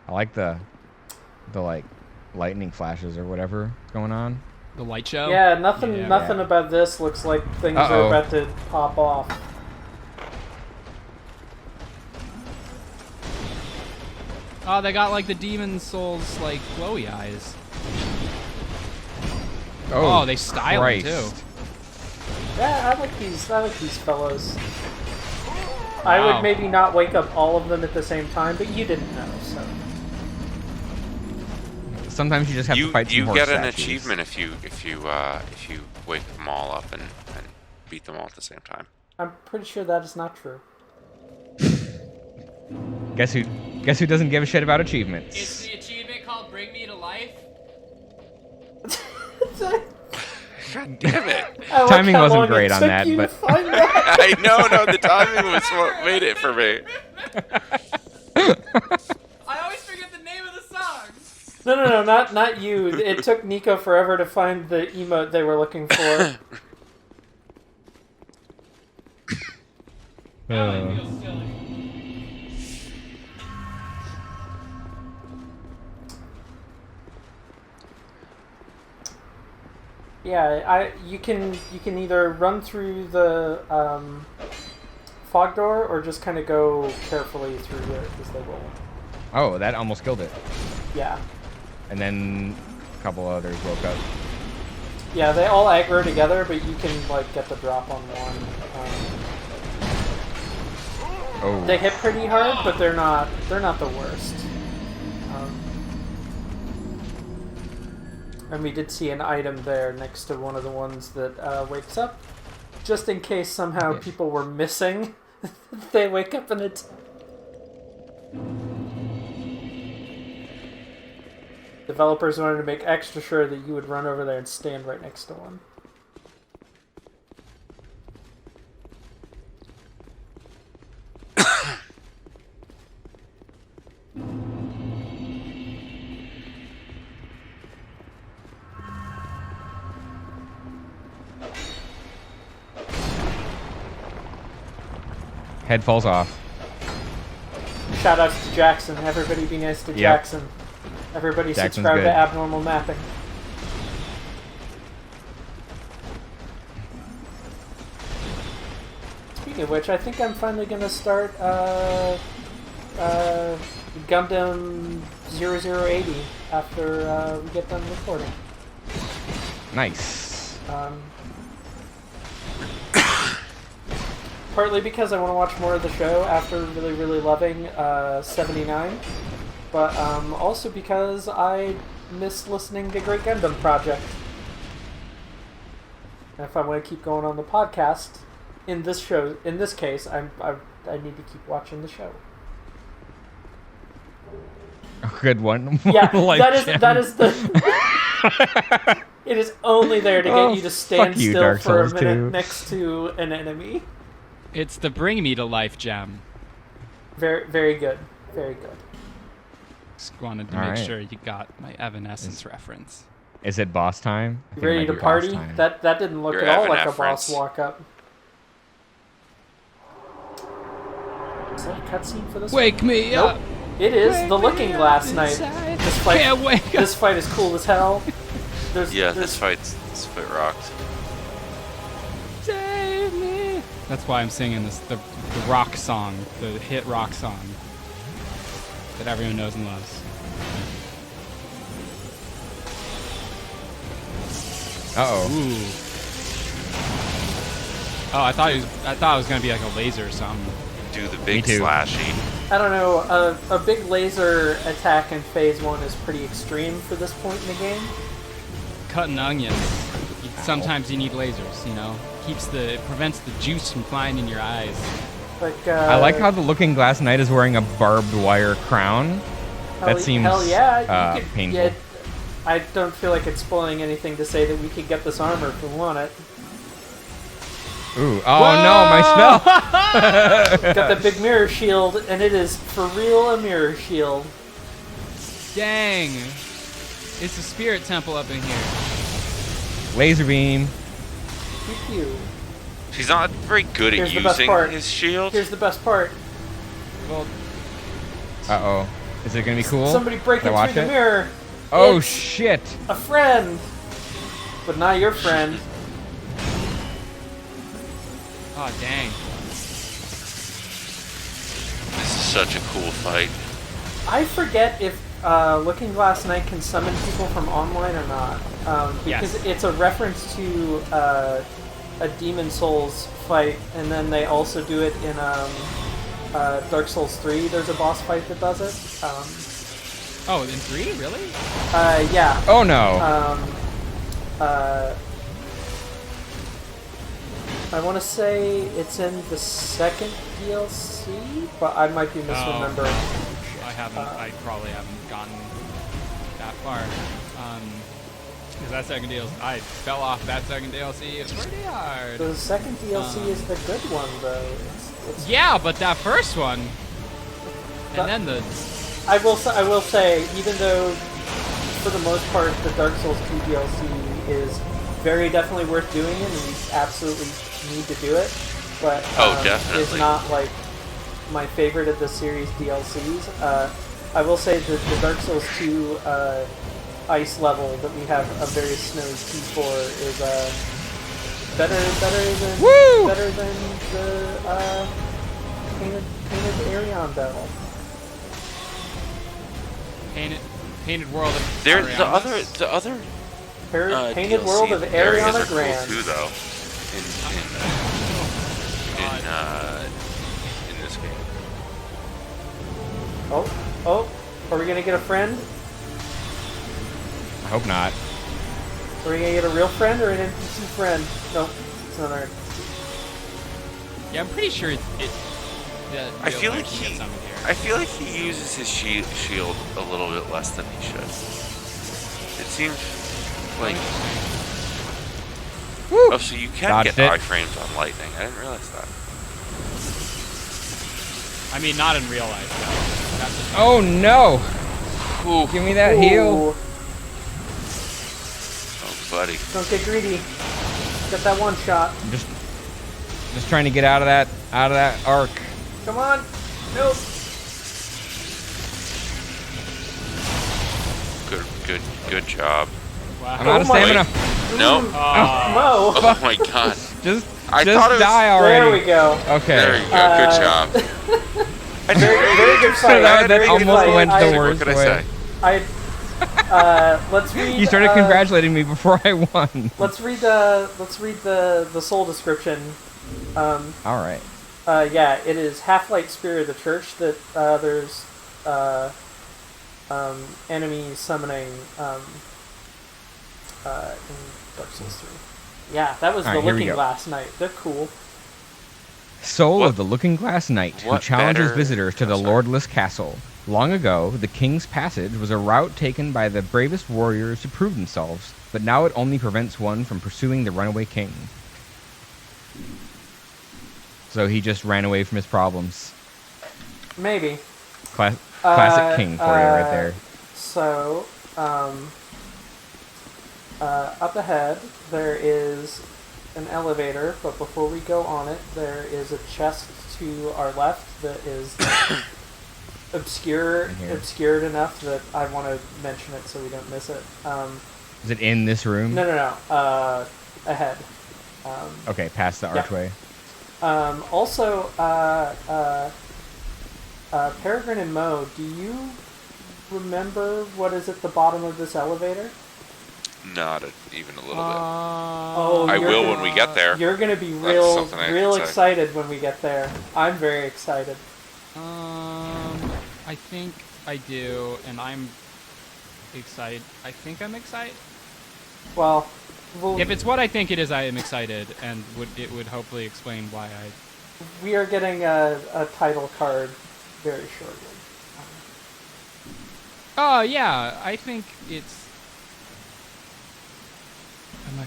I like the like lightning flashes or whatever going on. The light show. Yeah, nothing Yeah. about this looks like things Uh-oh. are about to pop off. Oh, they got like the demon souls like glowy eyes. Oh, they style them too. Christ. Yeah, I like these fellows. I Wow. would maybe not wake up all of them at the same time, but you didn't know, so. Sometimes you just have to fight some You horse get an statues. achievement if you wake them all up and beat them all at the same time. I'm pretty sure that is not true. Guess who doesn't give a shit about achievements? the achievement called Bring Me to Life. God damn it! I like Timing how wasn't long it great on took that, you to but- find that. I know, the timing was what made it for me. I always forget the name of the song. No, not you. It took Niko forever to find the emote they were looking for. Yeah, you can either run through the fog door or just kind of go carefully through it as they roll. Oh, that almost killed it. Yeah. And then a couple others woke up. Yeah, they all aggro together, but you can like get the drop on one. Oh. They hit pretty hard, but they're not the worst. And we did see an item there next to one of the ones that wakes up, just in case somehow Yes. people were missing. They wake up and it's. Developers wanted to make extra sure that you would run over there and stand right next to one. Head falls off. Shout outs to Jackson. Everybody be nice to Yep. Jackson. Everybody Jackson's subscribe good. to Abnormal Mapping. Speaking of which, I think I'm finally gonna start Gundam 0080 after we get done recording. Nice. Partly because I want to watch more of the show after really, really loving 79, but also because I miss listening to Great Gundam Project. And if I want to keep going on the podcast, in this case, I need to keep watching the show. A good one. Yeah, Life gem. that is the. It is only there to get Oh, you to stand fuck you, still Dark for a Souls minute 2. next to an enemy. It's the Bring Me to Life gem. Very, very good. Very good. Just wanted to All make right. sure you got my Evanescence reference. Is it boss time? I think it Ready might to be boss party? time. That didn't look Your at all Evan like a efforts. boss walk up. Is that a cutscene for this? Wake me Nope. up! It is Wake the me Looking up Glass night. inside. This fight, Can't wake up. this fight is cool as hell. Yeah, there's this fight rocked. Save me. That's why I'm singing the rock song, the hit rock song that everyone knows and loves. Uh-oh. Ooh. Oh, I thought it was gonna be like a laser or something. Do the big too. slashy. I don't know. A big laser attack in Phase 1 is pretty extreme for this point in the game. Cutting onions. Sometimes you need lasers, you know. It prevents the juice from flying in your eyes. Like I like how the Looking Glass Knight is wearing a barbed wire crown. That seems hell yeah, you could, painful. yeah, I don't feel like it's spoiling anything to say that we could get this armor if we want it. Ooh. Oh no, my spell! Got the big mirror shield, and it is for real a mirror shield. Dang. It's a spirit temple up in here. Laser beam. Pew pew. He's not very good at Here's the best using part. his shield. Here's the best part. Well, Uh-oh. Is it gonna be cool? Somebody breaking Can I watch through the it? mirror. Oh It's shit! a friend, but not your friend. oh dang. This is such a cool fight. I forget if Looking Glass Knight can summon people from online or not, because Yes. it's a reference to a Demon Souls fight, and then they also do it in Dark Souls 3. There's a boss fight that does it. Oh, in 3? Really? Yeah. Oh no! I want to say it's in the second DLC, but I might be misremembering. I probably haven't gotten that far. Because that second DLC, I fell off that second DLC. It's pretty hard. The second DLC is the good one, though. It's Yeah, but that first one, That- and then the I will say, even though for the most part the Dark Souls 2 DLC is very definitely worth doing, and we absolutely need to do it, but definitely. it's not like my favorite of the series DLCs. I will say that the Dark Souls 2 ice level that we have a very snowy key for is better than the painted Arion battle. painted world of There's the Arianas. other Painted DLC World of areas Ariana are Grande. cool too, though. In this game. Oh, are we gonna get a friend? I hope not. Are we gonna get a real friend or an NPC friend? Nope, it's not our. Yeah, I'm pretty sure I feel like he uses his shield a little bit less than he should. It seems like. Woo! Oh, so you can Dodged get it. iframes on lightning. I didn't realize that. I mean, not in real life, though. That's just Oh no! Ooh. Give me that heal. Ooh, Oh, buddy. don't get greedy. Get that one shot. I'm just trying to get out of that arc. Come on. Nope. Good job. wow. I'm out of my- stamina. No. Mo. Oh my god. Just I thought it was- die already. There we go. Okay. There you go. Good job. Very good fight. That Very good almost fight. went the What worst could I way. say? Let's read. You started congratulating me before I won. Let's read the soul description. All right. Yeah, it is half-light spirit of the church that there's enemies summoning in Dark Souls 3. Yeah, that was All the right, here we Looking go. Glass Knight. They're cool. Soul What- of the Looking Glass Knight, who what challenges better- visitors to the Oh, sorry. Lordless Castle. Long ago, the King's Passage was a route taken by the bravest warriors to prove themselves, but now it only prevents one from pursuing the runaway king. So he just ran away from his problems. Maybe. Classic king for you right there. So, up ahead, there is an elevator, but before we go on it, there is a chest to our left that is In here. obscured enough that I want to mention it so we don't miss it. Is it in this room? No. Ahead. Okay, past the Yep. archway. Also, Peregrine and Mo, do you remember what is at the bottom of this elevator? Even a little bit. Oh, I you're will gonna- when we get there. You're gonna be That's real something I can say. excited when we get there. I'm very excited. I think I do, and I'm excited. I think I'm excited. Well, If it's what I think it is, I am excited, and it would hopefully explain why I. we are getting a title card very shortly. Oh yeah, I think it's. I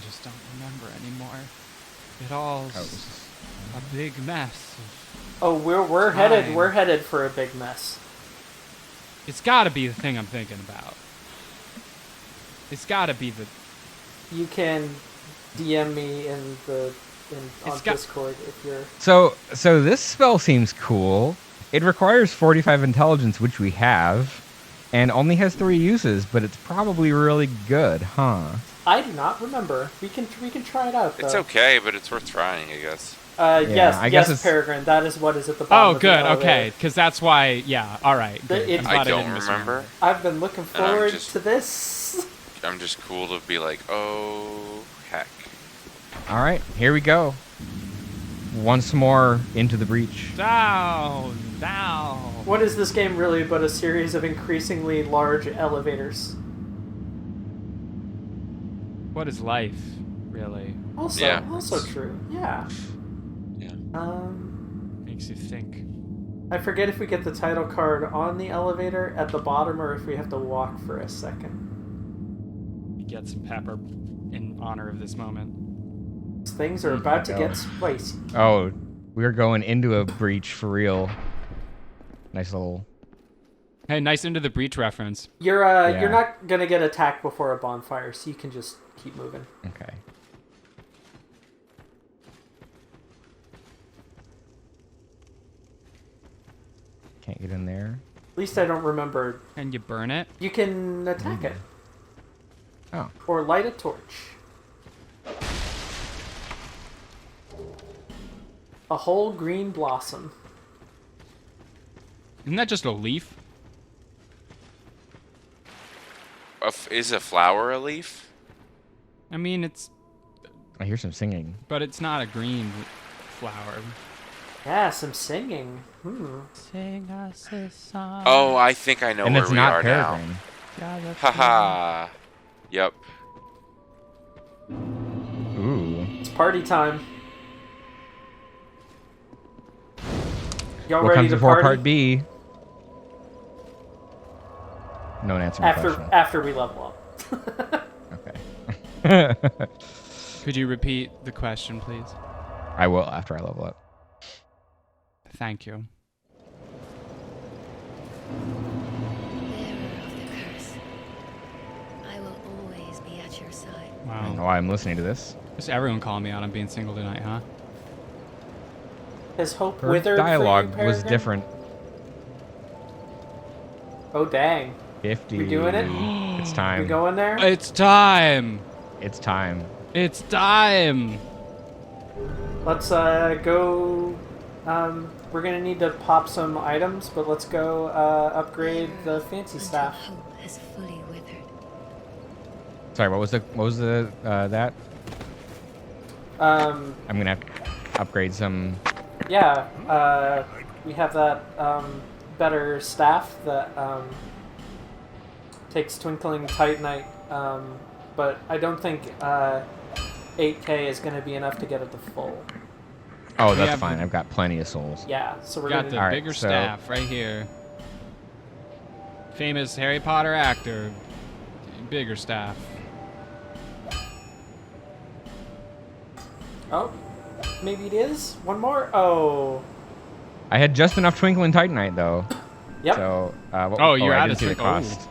just don't remember anymore. It all's a big mess. Oh, we're headed for a big mess. It's got to be the thing I'm thinking about. It's got to be the. You can DM me on It's got- Discord if you're. So this spell seems cool. It requires 45 intelligence, which we have, and only has 3 uses, but it's probably really good, huh? I do not remember. We can try it out though. It's okay, but it's worth trying, I guess. Yes, I guess it's- Peregrine. That is what is at the bottom. Oh, of the good. elevator. Okay, because that's why. Yeah. All right. Good. It- I'm I glad don't didn't remember. I've been looking And I'm forward just- to this. I'm just cool to be like, oh, heck. All right, here we go. Once more into the breach. Down. What is this game really but a series of increasingly large elevators? What is life, really? Also, Yeah. also true. Yeah. Yeah. Makes you think. I forget if we get the title card on the elevator at the bottom or if we have to walk for a second. You get some pepper in honor of this moment. Things are about to get spicy. Oh, we're going into a breach for real. Nice little. Hey, nice into the breach reference. You're Yeah. you're not gonna get attacked before a bonfire, so you can just keep moving. Okay. Can't get in there. At least I don't remember. And you burn it. You can attack it Oh. or light a torch. A whole green blossom. Isn't that just a leaf? Is a flower a leaf? I mean, it's. I hear some singing. But it's not a green flower. Yeah, some singing. Sing us a song. Oh, I think I know And where it's we not are Peregrine. now. Haha. Yep. Ooh. It's party time. Y'all What ready comes to before party? part B? No one answered my question. After we level up. Okay. Could you repeat the question, please? I will after I level up. Thank you. Bearer of the curse, I will always be at your side. I don't know Wow. why I'm listening to this. Just everyone calling me out on being single tonight, huh? Has hope Her withered dialogue for you, was Peregrine? different. Oh dang. 50. We doing it? It's We time. going there? It's time! It's time. It's time! Let's go. We're gonna need to pop some items, but let's go upgrade the fancy Until staff. hope has fully withered. Sorry, what was the that? I'm gonna have to upgrade some. Yeah, we have that better staff that takes Twinkling Titanite, but I don't think 8K is going to be enough to get it to full. Oh, We that's have fine. the- I've got plenty of souls. Yeah, so we're Got going the to... Alright, bigger so- staff right here. Famous Harry Potter actor. Bigger staff. Oh, maybe it is? One more? Oh, I had just enough Twinkling Titanite though. yep. So. Oh, you're I out didn't of see the Twink- oh. cost.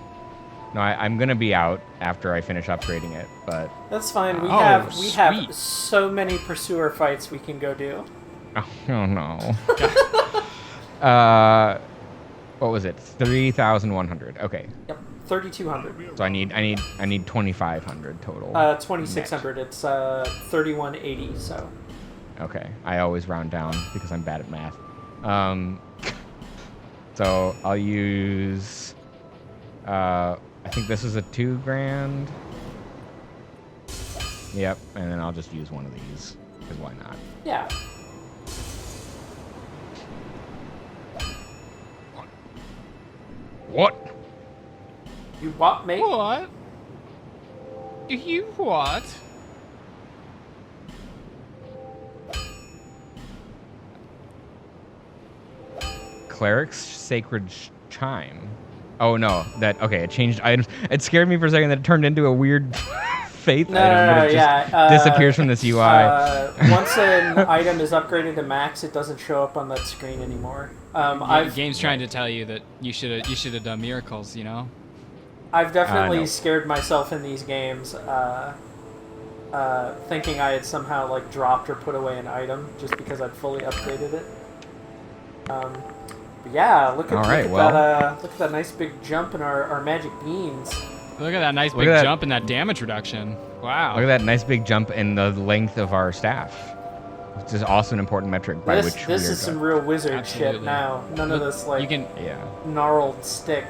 No, I'm gonna be out after I finish upgrading it, but. That's fine. We Oh, have sweet. so many pursuer fights we can go do. Oh no. What was it? 3,100. Okay. Yep. 3,200. So I need 2,500 total. 2,600. It's 3,180. So. Okay, I always round down because I'm bad at math. So I'll use. I think this is a 2 grand. Yep, and then I'll just use one of these because why not? Yeah. What? You what, mate? What? You what? Cleric's Sacred Chime. Oh no, okay, it changed items. It scared me for a second that it turned into a weird faith No, item, but it just disappears from this UI. Once an item is upgraded to max, it doesn't show up on that screen anymore. The game's trying to tell you that you should have done miracles, you know? I've definitely No. scared myself in these games, thinking I had somehow like dropped or put away an item just because I'd fully upgraded it. But yeah, look at that nice big jump in our magic beans. Look at that nice big jump in that damage reduction. Wow. Look at that nice big jump in the length of our staff. It's just also an important metric by which This is some real wizard shit Absolutely. now. None of this like Yeah. gnarled stick.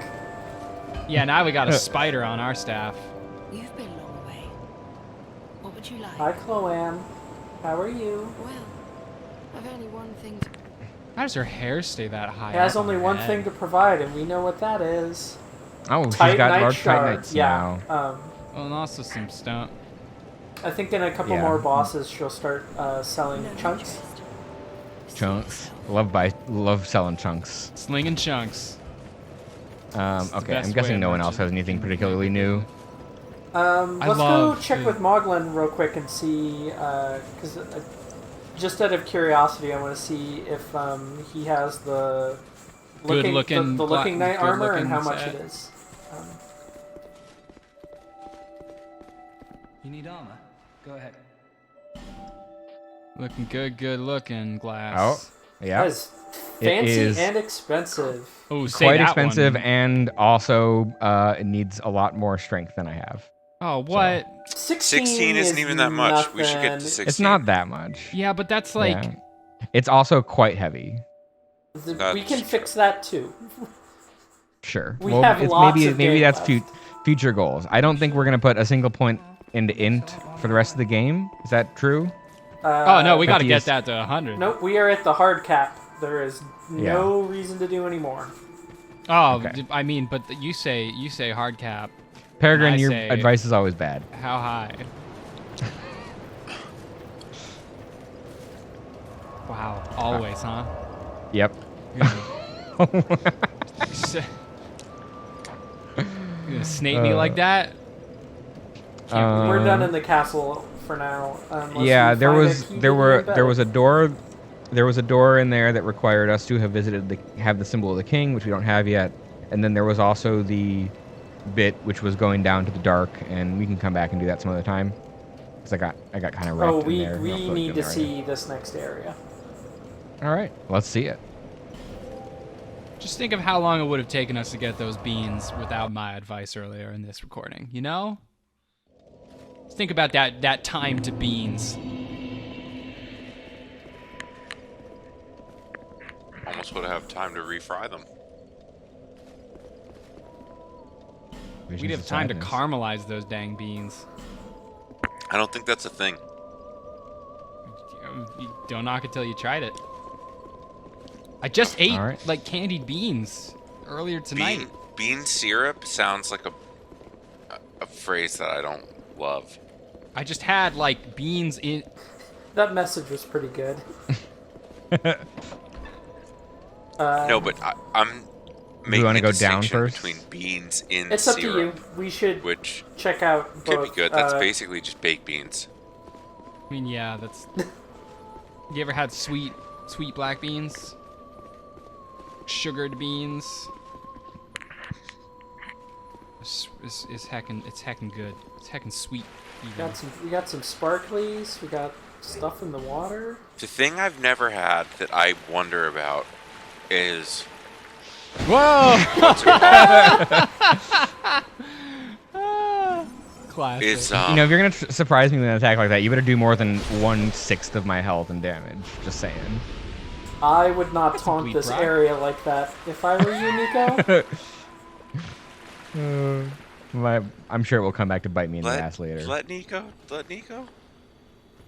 Yeah, now we got a spider on our staff. You've been a long way. What would you like? Hi, Chloanne. How are you? Well, I've only one thing to... How does her hair stay that high? It has up on only her one head? thing to provide, and we know what that is. Oh, she's Titanite got large shard. Titanites Yeah. now. Well, and also some stone. I think in a couple Yeah. more bosses, she'll start selling No chunks. interest. Chunks. Love selling chunks. Slinging chunks. the Okay, best I'm way guessing a no one else merchant has anything can particularly make new. Let's go love check the- with Moglin real quick and see, because just out of curiosity, I want to see if he has the looking knight armor and how much set. it is. You need armor? Go ahead. Looking good looking, Glass. Oh, yeah. That is fancy is and expensive. Oh, say Quite that expensive, one. and also it needs a lot more strength than I have. Oh, what? 16 isn't even that much. We should get to nothing. 16. It's not that much. Yeah, but that's like... Yeah. It's also quite heavy. We That's can fix that too. Sure. We have lots of maybe game that's left. future goals. I don't think we're gonna put a single point into int for the rest of the game. Is that true? Oh, no, we got to 50 get is- that to 100. Nope, we are at the hard cap. There is Yeah. no reason to do any more. Oh, Okay. I mean, but you say hard cap. Peregrine, I your say- advice is always bad. How high? Wow, always, huh? Yep. You gonna snake me like that? We're done in the castle for now. unless Yeah, we there find a was key to there the were embedded. there was a door. There was a door in there that required us to have have the symbol of the king, which we don't have yet. And then there was also the bit which was going down to the dark, and we can come back and do that some other time. Because I got kind of wrecked Oh, in we there. we need to see this next area. All right, let's see it. Just think of how long it would have taken us to get those beans without my advice earlier in this recording, you know? Just think about that time to beans. Almost would have time to refry them. Visions We'd have of time to Sadness. caramelize those dang beans. I don't think that's a thing. You don't knock it till you tried it. I just ate All right. like candied beans earlier tonight. Bean syrup sounds like a phrase that I don't love. I just had like beans in. That message was pretty good. No, but I'm making wanna a go down distinction first? between beans in It's up to you. syrup, We should which check out both. could be good. That's basically just baked beans. I mean, yeah, that's. You ever had sweet black beans? Sugared beans? It's heckin' good. It's heckin' sweet. Even. We got some sparklies. We got stuff in the water. The thing I've never had that I wonder about is Whoa! What's it called? Classic. It's You know, if you're gonna surprise me with an attack like that, you better do more than 1/6 of my health and damage. Just saying. I would not That's a taunt bleep this rock. area like that if I were you, Nico. I'm sure it will come back to bite me in the let ass later. let Niko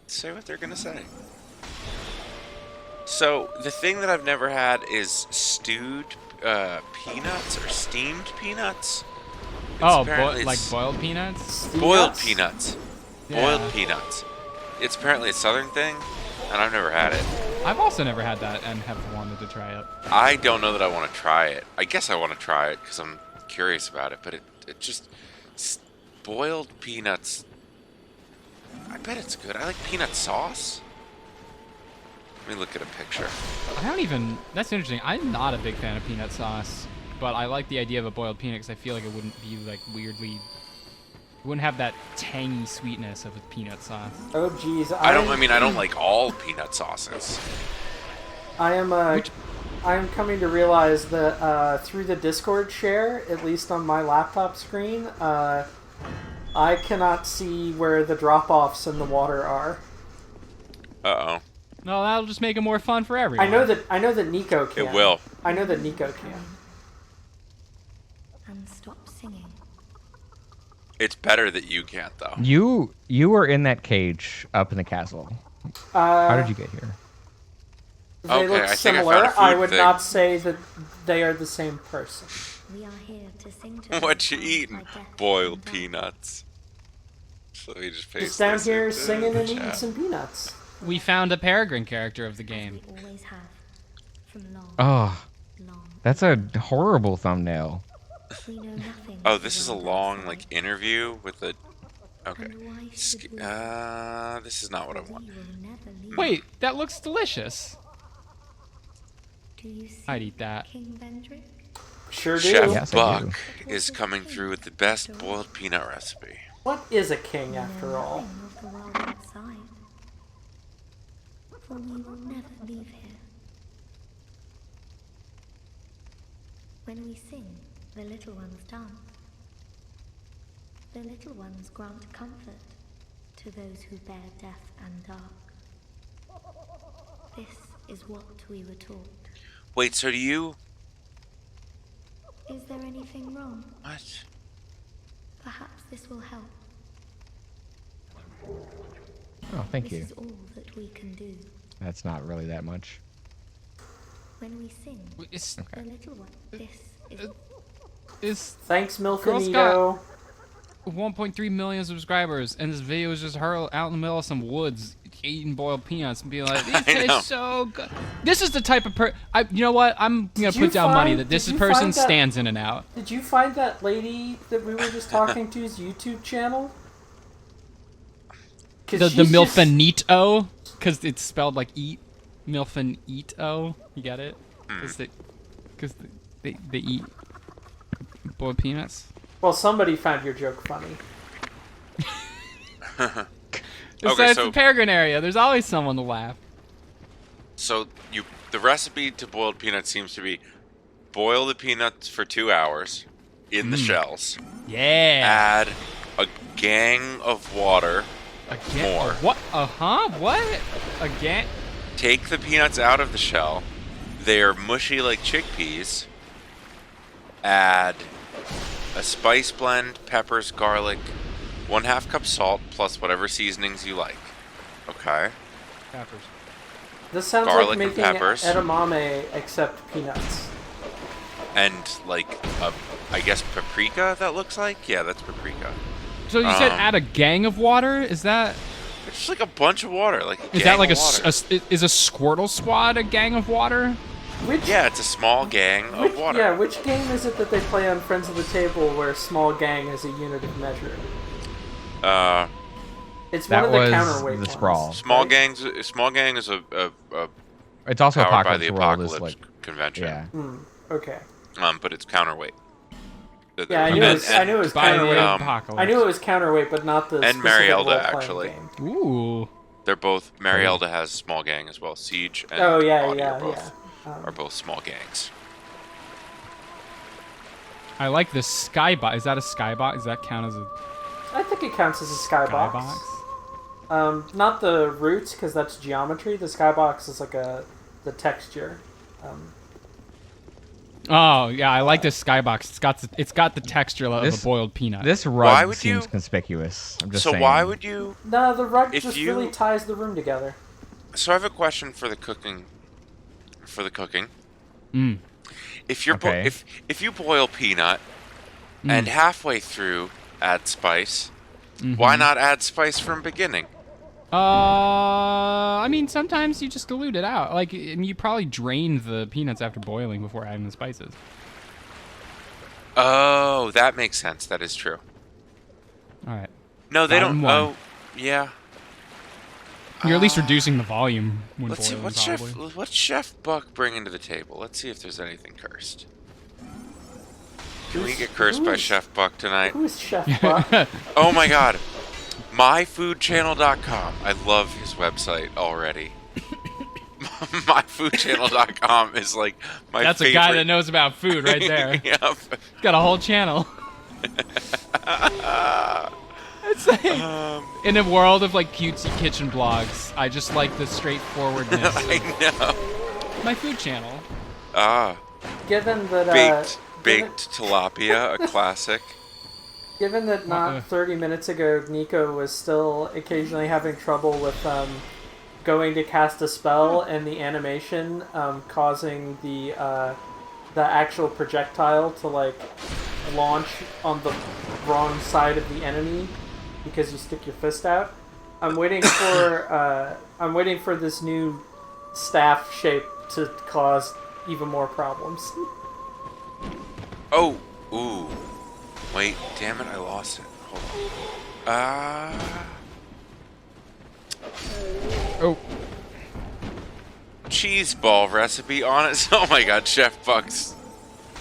say what they're gonna say. So the thing that I've never had is stewed peanuts or steamed peanuts. Apparently like it's boiled peanuts? boiled Peanuts? peanuts. Yeah. Boiled peanuts. It's apparently a southern thing, and I've never had it. I've also never had that and have wanted to try it. I don't know that I want to try it. I guess I want to try it because I'm curious about it, but it just boiled peanuts. I bet it's good. I like peanut sauce. Let me look at a picture. That's interesting. I'm not a big fan of peanut sauce, but I like the idea of a boiled peanut because I feel like it wouldn't be like weirdly, it wouldn't have that tangy sweetness of a peanut sauce. Oh, jeez. I don't like all peanut sauces. I am coming to realize that through the Discord share, at least on my laptop screen, I cannot see where the drop-offs in the water are. Uh-oh. No, that'll just make it more fun for everyone. I know that Nico can. It will. I know that Nico can. And stop singing. It's better that you can't, though. You were in that cage up in the castle. How did you get here? They Okay, look I think I similar. found a food I would thing. not say that they are the same person. We are here to sing to What you those eating? bound by death Boiled and death. peanuts. So we just paste Just down this here into singing the and eating chat. some peanuts. We found a Peregrine character of the game. We always have. From long, Oh, long. that's a horrible thumbnail. We know nothing Oh, of this the is a world long, outside. like, interview with a... Okay. And why should we? This is not what I We want. will never leave. Wait, that looks delicious. Do you see I'd eat that. King Vendrick? Sure do. Chef Yes, I do. Buck is coming through with the best boiled peanut recipe. What is a king, We know after all? nothing of the world outside. For we will never leave here. When we sing, the little ones dance. The little ones grant comfort to those who bear death and dark. This is what we were taught. Wait, so do you... Is there anything wrong? What? Perhaps this will help. Oh, thank This you. is all that we can do. That's not really that much. When we sing, It's, the little one. This is it's Thanks, Girl Milfinito. 1.3 million subscribers, and this video is just her out in the middle of some woods eating boiled peanuts and being like, "These I know. taste so good." This is the type of you know what? I'm gonna Did you put down money find- that this did you person find that- stands in and out. Did you find that lady that we were just talking to's YouTube channel? 'Cause The she's just- Milfanito, because it's spelled like eat, Milfanito. You get it? Because they eat boiled peanuts. Well, somebody found your joke funny. Besides so- the Peregrine area, there's always someone to laugh. So the recipe to boiled peanuts seems to be boil the peanuts for 2 hours in the shells. Yeah. Add a gang of water. Again? more. What? What? Again? Take the peanuts out of the shell. They are mushy like chickpeas. Add a spice blend, peppers, garlic, 1/2 cup salt, plus whatever seasonings you like. Okay. Peppers. This sounds Garlic like and making peppers. edamame except peanuts. And like I guess paprika. That looks like. Yeah, that's paprika. So you said Um, add a gang of water? Is that It's just like a bunch of water. Like is that like gang of water. is a Squirtle squad a gang of water? Which Yeah, it's a small gang of water. Yeah, which game is it that they play on Friends of the Table where small gang is a unit of measure? It's That one of the was counterweight the ones, Sprawl. Small right? Small gang is a It's also powered by the Apocalypse World. Is apocalypse like, convention. yeah. Okay. But it's counterweight. Yeah, I knew it was, I knew it was By the counterweight. apocalypse. I knew it was counterweight, but not the And specific Marielda, role-playing actually. game. Ooh. They're both. Marielda has small gang as well. Siege and Oh yeah, Audio yeah, both, yeah. are both small gangs. I like the skybox. Is that a skybox? Does that count as a I think it counts as a skybox. Not the roots, because that's geometry. The skybox is like the texture. Oh yeah, I like this skybox. It's got the texture of a boiled peanut. This Why rug would seems you- conspicuous. I'm just So saying. why would you? No, the rug If just you- really ties the room together. So I have a question for the cooking. Mm. If you're Okay. if you boil peanut and halfway through add spice, why not add spice from beginning? I mean, sometimes you just dilute it out. Like, and you probably drain the peanuts after boiling before adding the spices. Oh, that makes sense. That is true. All right. No, they Bottom don't. one. Oh, yeah. You're at least reducing the volume when Let's see boiling, what's probably. Chef Buck bringing to the table. Let's see if there's anything cursed. Can we get cursed by Chef Buck tonight? Who is Chef Buck? Oh my God, myfoodchannel.com. I love his website already. myfoodchannel.com is like my That's favorite. a guy that knows about food right there. Yep. Got a whole channel. It's like, in a world of like cutesy kitchen blogs, I just like the straightforwardness. I know. My food channel. Given that Baked tilapia, a classic. Given that not 30 minutes ago, Niko was still occasionally having trouble with going to cast a spell and the animation causing the actual projectile to like launch on the wrong side of the enemy because you stick your fist out. I'm waiting for this new staff shape to cause even more problems. Oh, ooh. Wait, damn it, I lost it. Hold on. Oh. Cheese ball recipe on it. Oh my God, Chef Buck's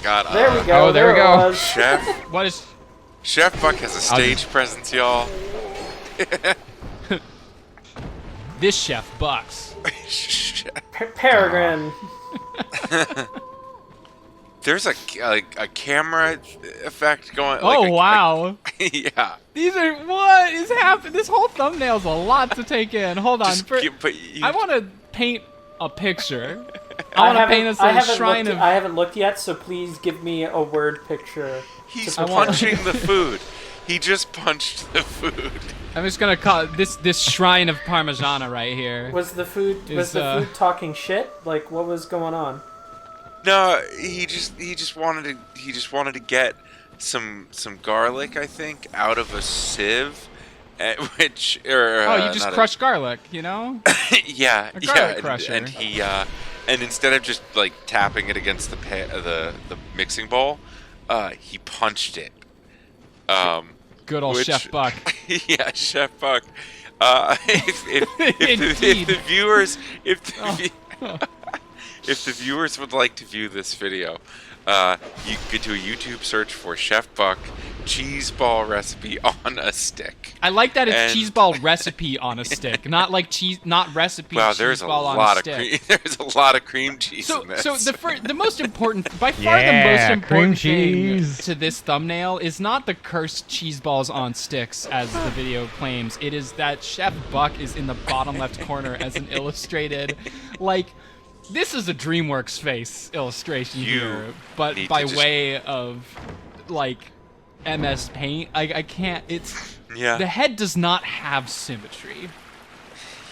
got. There we go. Oh, there we it go. was. Chef What is? Chef Buck has a stage presence, y'all. This chef bucks. Peregrine. There's a camera effect going. Oh like wow. Yeah. These are what is happening. This whole thumbnail's a lot to take in. Hold on. I want to paint a picture. I want to paint us a shrine of. I haven't looked yet, so please give me a word picture. He's punching the food. He just punched the food. I'm just gonna call this shrine of Parmigiana right here. Was the food food talking shit? Like, what was going on? No, he just wanted to get some garlic, I think, out of a sieve, you just crushed garlic, you know? Yeah, A garlic crusher. and he and instead of just like tapping it against the mixing bowl, he punched it. Good old Chef Buck. Yeah, Chef Buck. If the viewers if the viewers would like to view this video, you could do a YouTube search for Chef Buck cheese ball recipe on a stick. I like that it's cheese ball recipe on a stick, not like cheese, not recipe. Wow, cheese there's a ball on lot a of stick. there's a lot of cream cheese in this. So the most important, by far the most important thing to this thumbnail is not the cursed cheese balls on sticks, as the video claims. It is that Chef Buck is in the bottom left corner as an illustrated, like. This is a DreamWorks face illustration here, but by way of, like, MS Paint. I can't. The head does not have symmetry.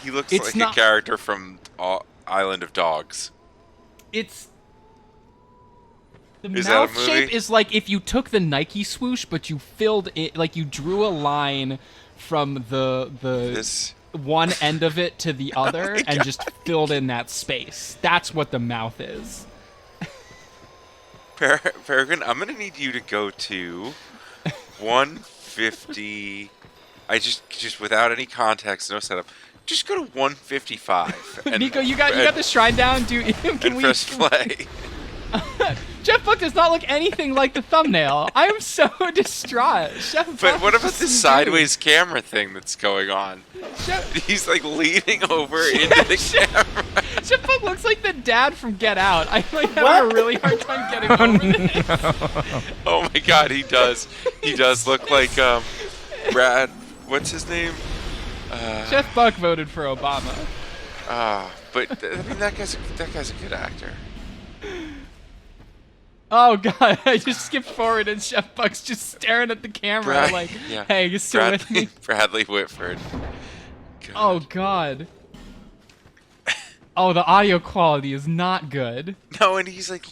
He looks like a character from Island of Dogs. The mouth shape is like if you took the Nike swoosh, but you filled it, like you drew a line from the one end of it to the other and just filled in that space. That's what the mouth is. Peregrine, I'm gonna need you to go to 150. I just without any context, no setup. Just go to 155. And, Niko, you got the shrine down. Can we press play? Chef Buck does not look anything like the thumbnail. I am so distraught. Chef Buck. But what about this sideways camera thing that's going on? He's like leaning over into the camera. Chef Buck looks like the dad from Get Out. I'm like having a really hard time getting over this. Oh my God, he does. He does look like Brad. What's his name? Chef Buck voted for Obama. But I mean that guy's a good actor. Oh God, I just skipped forward and Chef Buck's just staring at the camera like, hey, you still with me? Bradley Whitford. God. Oh God. Oh, the audio quality is not good. No, and he's like,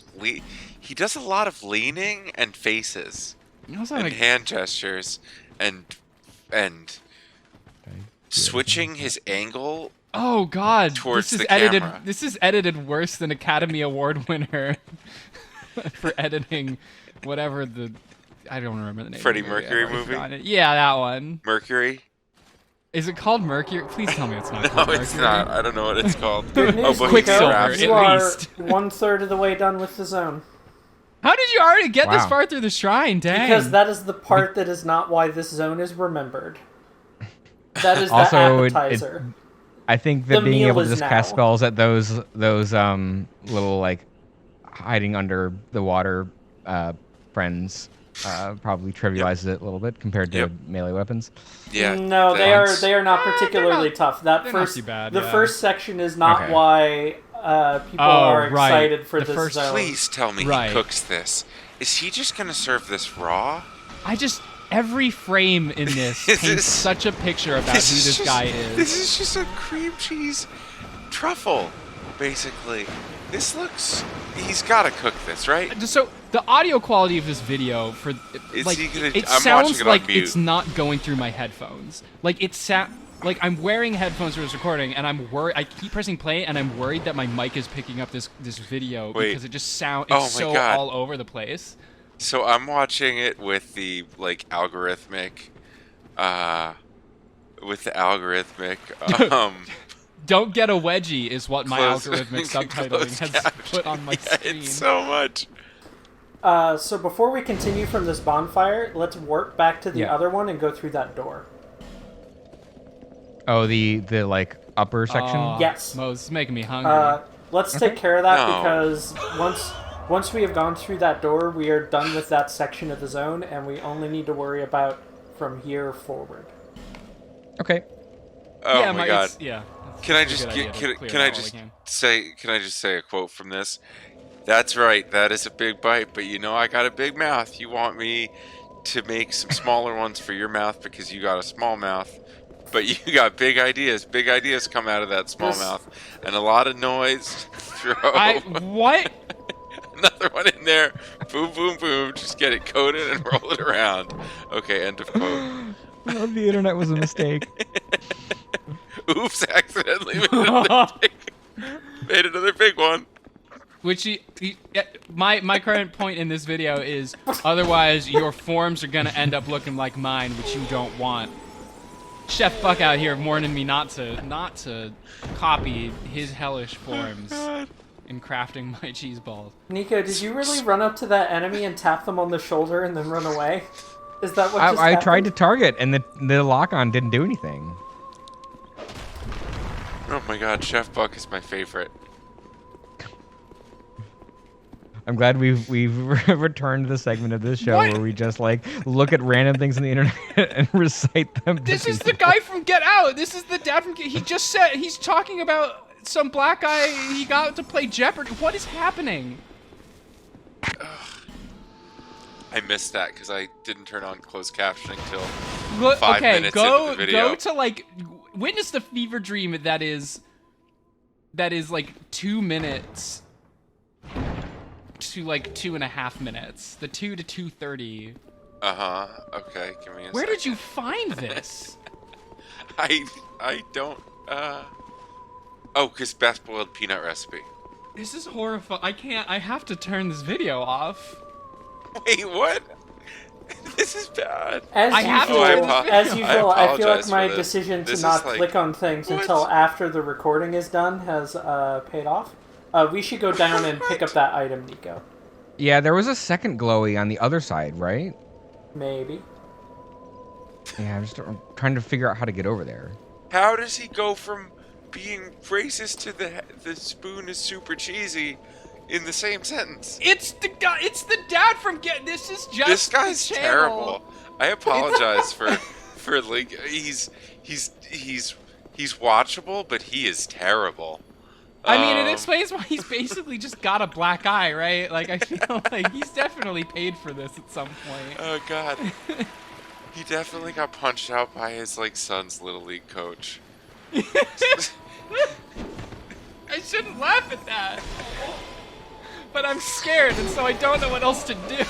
he does a lot of leaning and faces, and hand gestures, and switching his angle. Oh God, towards this is the edited. camera. This is edited worse than Academy Award winner for editing whatever I don't remember the name. Freddie of the Mercury I've already movie? forgotten it. Yeah, that one. Mercury? Is it called Mercury? Please tell me it's not No, called Mercury. it's not. I don't know what it's called. Good news, but Quicksilver, Nico. at You are least. 1/3 of the way done with the zone. How did you already get this Wow. far through the shrine? Dang. Because that is the part that is not why this zone is remembered. That is the Also, appetizer. I think that The being meal able to is just now. cast spells at those little like hiding under the water friends probably trivializes it a little bit compared to Yep. melee weapons. Yeah. No, they are not particularly tough. That they're not first too bad, the yeah. first section is not Okay. why people Oh, are right. excited for The this first- zone. Please tell me Right. he cooks this. Is he just gonna serve this raw? Every frame in this This paints is- such a picture about who this guy is. This is just a cream cheese truffle, basically. This looks. He's got to cook this, right? So the audio quality of this video for Is like he gonna- it I'm sounds watching it on like mute. it's not going through my headphones. Like like I'm wearing headphones for this recording, and I'm worried. I keep pressing play, and I'm worried that my mic is picking up this video Wait. because it just sounds Oh my so God. all over the place. So I'm watching it with the algorithmic, Don't get a wedgie is what my closed- algorithmic subtitling closed has caption. put on my Yeah, screen. it's so much. So before we continue from this bonfire, let's warp back to the Yeah. other one and go through that door. Oh, the like upper section. Aw, Yes. Mo, this is making me hungry. Let's take care of that No. because once we have gone through that door, we are done with that section of the zone, and we only need to worry about from here forward. Okay. Oh yeah, my God. yeah. Can I It's a just good get, idea to can clear I out all just we can. say a quote from this? That's right. That is a big bite, but you know I got a big mouth. You want me to make some smaller ones for your mouth because you got a small mouth, but you got big ideas. Big ideas come out of that small This- mouth, and a lot of noise. Throw What? another one in there. Boom, boom, boom. Just get it coated and roll it around. Okay, end of quote. Well, the internet was a mistake. Oops, accidentally made another big one. Which my current point in this video is otherwise your forms are gonna end up looking like mine, which you don't want. Chef Buck out here warning me not to copy his hellish forms in crafting my cheese balls. Nico, did you really run up to that enemy and tap them on the shoulder and then run away? Is that what just I happened? tried to target, and the lock-on didn't do anything. Oh my God, Chef Buck is my favorite. I'm glad we've returned to the segment of this show What? where we just like look at random things on the internet and recite them. to This is the people. guy from Get Out. This is the dad from He just said he's talking about some black guy he got to play Jeopardy. What is happening? I missed that because I didn't turn on closed captioning till Go, 5 okay, minutes go into the video. go to like witness the fever dream that is like 2 minutes to like 2.5 minutes. The 2 to 2:30. Okay, give me a Where second. did you find this? I don't. Oh, because Beth boiled peanut recipe. This is horrifying. I can't. I have to turn this video off. Wait, what? This is bad. As I have usual, to turn this as video usual, off. I feel like apologize my for this. decision to This is not like- click on things what? until after the recording is done has paid off. We should go down and pick up that item, Nico. Yeah, there was a second glowy on the other side, right? Maybe. Yeah, I'm trying to figure out how to get over there. How does he go from being racist to the spoon is super cheesy in the same sentence. It's the guy. It's the dad from Get. This is just. This guy's the channel. terrible. I apologize for like he's watchable, but he is terrible. I mean, it explains why he's basically just got a black eye, right? Like, I feel like he's definitely paid for this at some point. Oh God, he definitely got punched out by his like son's little league coach. I shouldn't laugh at that. But I'm scared, and so I don't know what else to do.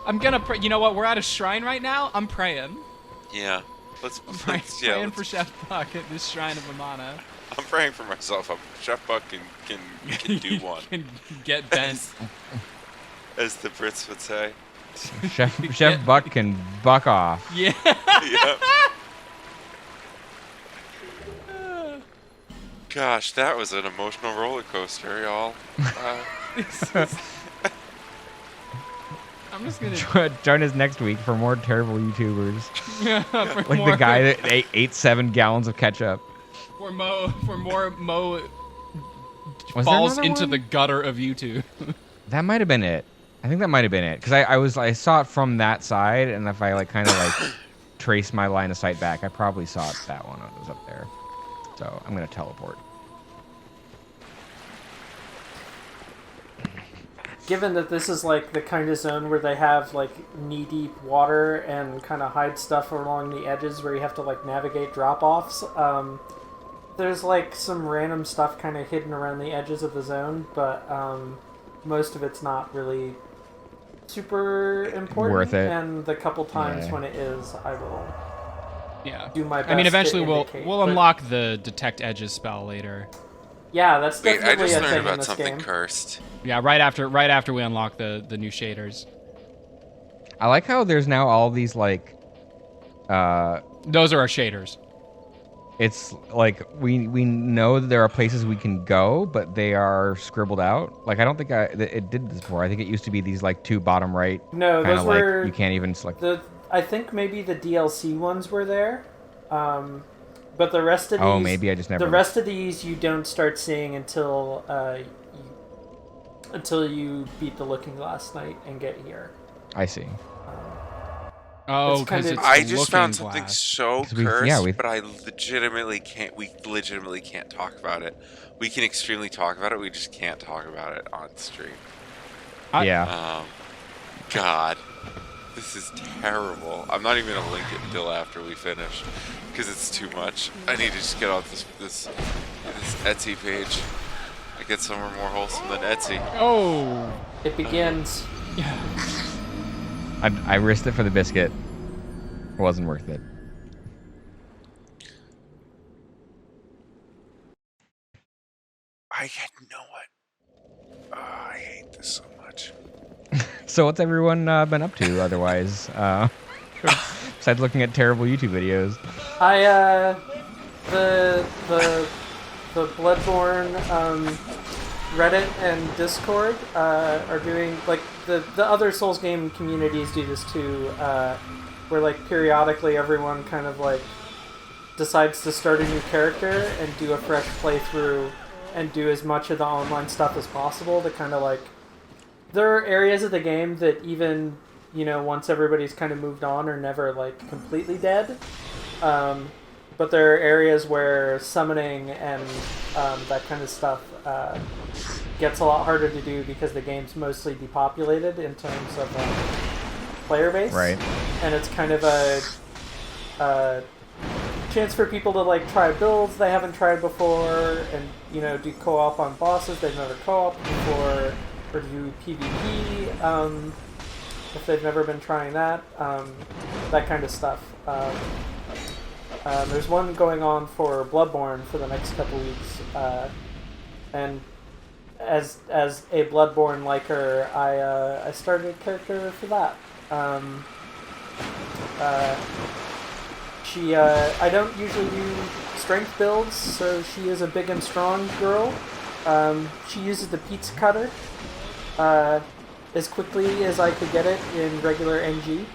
I'm gonna pray. You know what? We're at a shrine right now. I'm praying. Yeah. Praying for Chef Buck at this shrine of Amana. I'm praying for myself. Chef Buck can do one. Can get bent. As the Brits would say. Chef Buck can buck off. Yeah. Yep. Gosh, that was an emotional roller coaster, y'all. I'm just gonna Join us next week for more terrible YouTubers. for Like more, the guy that ate 7 gallons of ketchup. for more Mo Was there falls another into one? the gutter of YouTube. That might have been it. I think that might have been it because I saw it from that side, and if I like kind of like trace my line of sight back, I probably saw it that one that was up there. So I'm gonna teleport. Given that this is like the kind of zone where they have like knee-deep water and kind of hide stuff along the edges where you have to like navigate drop-offs, there's like some random stuff kind of hidden around the edges of the zone, but most of it's not really super important. Worth it. And the couple times Yeah. when it is, I will Yeah. do my best. I mean, eventually to we'll indicate, we'll but- unlock the detect edges spell later. Yeah, that's Wait, I definitely just a thing learned in about this something game. cursed. Yeah, right after we unlock the new shaders. I like how there's now all these like, Those are our shaders. it's like we know that there are places we can go, but they are scribbled out. Like I don't think it did this before. I think it used to be these like 2 bottom right. No, Kind those of like were you can't even select. I think maybe the DLC ones were there, but the rest of these. Oh, maybe I just never. The rest of these you don't start seeing until you beat the Looking Glass Night and get here. I see. Oh, It's kind because of- it's I just Looking found something Glass. so 'Cause we- cursed, yeah, we- but I legitimately can't. We legitimately can't talk about it. We can extremely talk about it. We just can't talk about it on stream. Yeah. God, this is terrible. I'm not even gonna link it until after we finish, because it's too much. I need to just get off this Etsy page. I get somewhere more wholesome than Etsy. Oh. It begins. I risked it for the biscuit. It wasn't worth it. know what? I hate this so much. So what's everyone been up to otherwise? Besides looking at terrible YouTube videos. The Bloodborne Reddit and Discord are doing, like, the other Souls game communities do this too, where, like, periodically everyone kind of, like, decides to start a new character and do a fresh playthrough and do as much of the online stuff as possible to kind of, like... There are areas of the game that even, you know, once everybody's kind of moved on are never, like, completely dead. But there are areas where summoning and that kind of stuff gets a lot harder to do because the game's mostly depopulated in terms of player base. Right. And it's kind of a chance for people to, like, try builds they haven't tried before and, you know, do co-op on bosses they've never co-oped before, or do PvP if they've never been trying that, that kind of stuff. There's one going on for Bloodborne for the next couple weeks, and as a Bloodborne liker, I started a character for that. I don't usually do strength builds, so she is a big and strong girl. She uses the pizza cutter as quickly as I could get it in regular NG.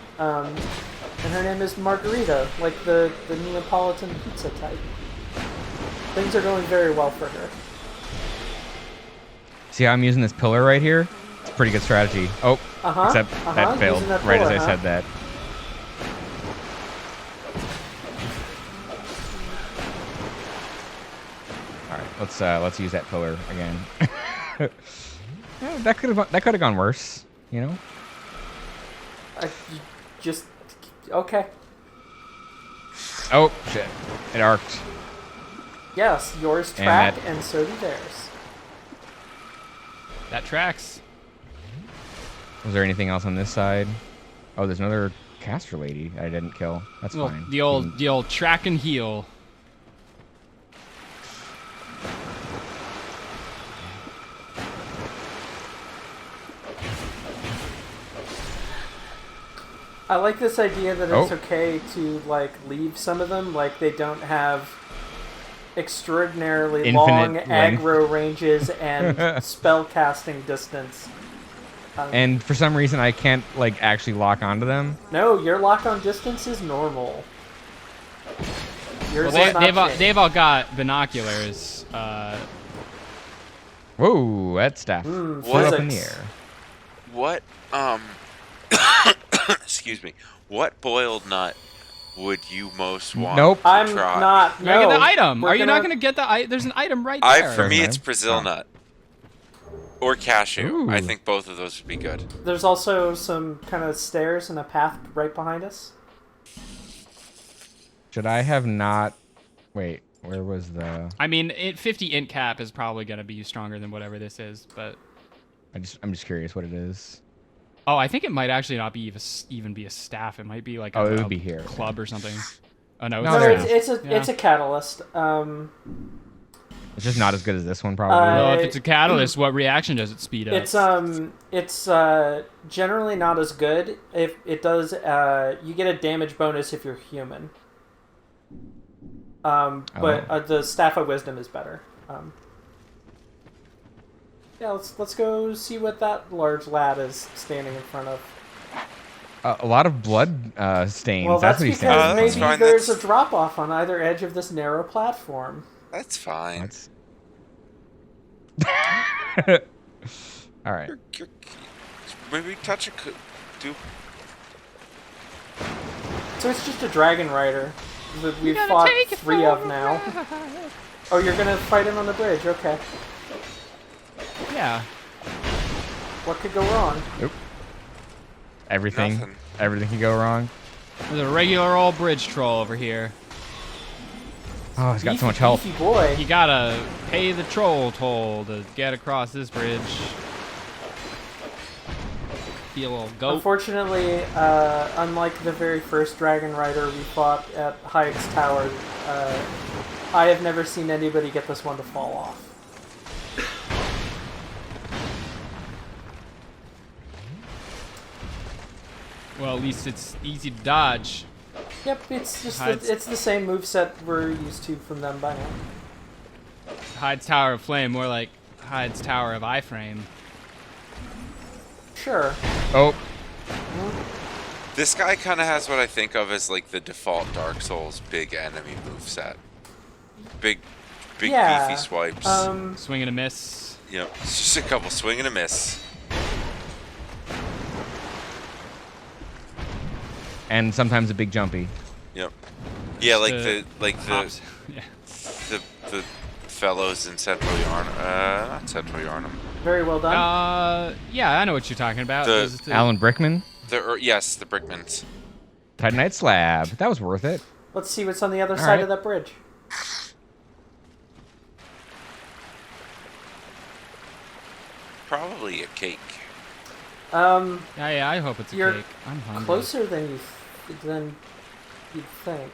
And her name is Margarita, like the Neapolitan pizza type. Things are going very well for her. See how I'm using this pillar right here? It's a pretty good strategy. Oh, except that failed using that right pillar, as I said that. All right, let's use that pillar again. Yeah, that could have gone worse, you know. Just okay. Oh shit! It arced. Yes, yours And track, that- and so do theirs. That tracks. Was there anything else on this side? Oh, there's another caster lady I didn't kill. That's Well, fine. the old track and heal. I like this idea that it's Oh. okay to like leave some of them, like they don't have extraordinarily long Infinite length. aggro ranges and spell casting distance. And for some reason, I can't like actually lock onto them. No, your lock on distance is normal. Yours Well, is not they've all got binoculars. Whoa, that staff Mm, flew up in the physics. air. What excuse me. What boiled nut would you most want Nope. to I'm try? not. Can I get No, the item? we're Are you not going to get the there's an item right there. For me, Okay. it's Brazil Oh. nut or cashew. I Ooh. think both of those would be good. There's also some kind of stairs and a path right behind us. Should I have not? Wait, where was the? I mean, 50 int cap is probably going to be stronger than whatever this is, but I'm just curious what it is. oh, I think it might actually not be even be a staff. It might be like Oh, a, it would a be here. club or something. Oh no, No, No, there it's it it's staff. it's a catalyst. It's just not as good as this one, probably. Well, Uh, if it's a catalyst, what reaction does it speed up? It's generally not as good. If it does, you get a damage bonus if you're human. But the Staff of Wisdom is better. Yeah, let's go see what that large lad is standing in front of. A lot of blood stains. Well, that's what he's because saying. that's maybe fine, there's that's- a drop off on either edge of this narrow platform. That's fine. That's... All right. You're- maybe touch a do. So it's just a dragon rider that we've gotta fought take it 3 of now. Oh, you're gonna fight him on the bridge. Okay. Yeah. What could go wrong? Everything. Nothing. Everything can go wrong. There's a regular old bridge troll over here. Oh, he's got so Beefy, much health. beefy boy. You gotta pay the troll toll to get across this bridge. Be a little goat. Unfortunately, unlike the very first Dragon Rider we fought at Hyde's Tower, I have never seen anybody get this one to fall off. Well, at least it's easy to dodge. Yep, it's just Hyde's- it's the same moveset we're used to from them by now. Hyde's Tower of Flame, more like Hyde's Tower of Iframe. Sure. Oh, This guy kind of has what I think of as like the default Dark Souls big enemy moveset. Big Yeah. beefy swipes. Swing and a miss. Yep, it's just a couple swing and a miss. and sometimes a big jumpy. Yep. Yeah, like The the Hops. Yeah. the fellows in Central Yarnum. Not Central Yarnum. Very well done. Yeah, I know what you're talking about. The- There's the- Alan Brickman, Yes, the Brickmans. Titanite Slab. That was worth it. Let's see what's on the other all side right. of that bridge. Probably a cake. Yeah, I hope it's a You're cake. I'm hungry. Closer than you'd think.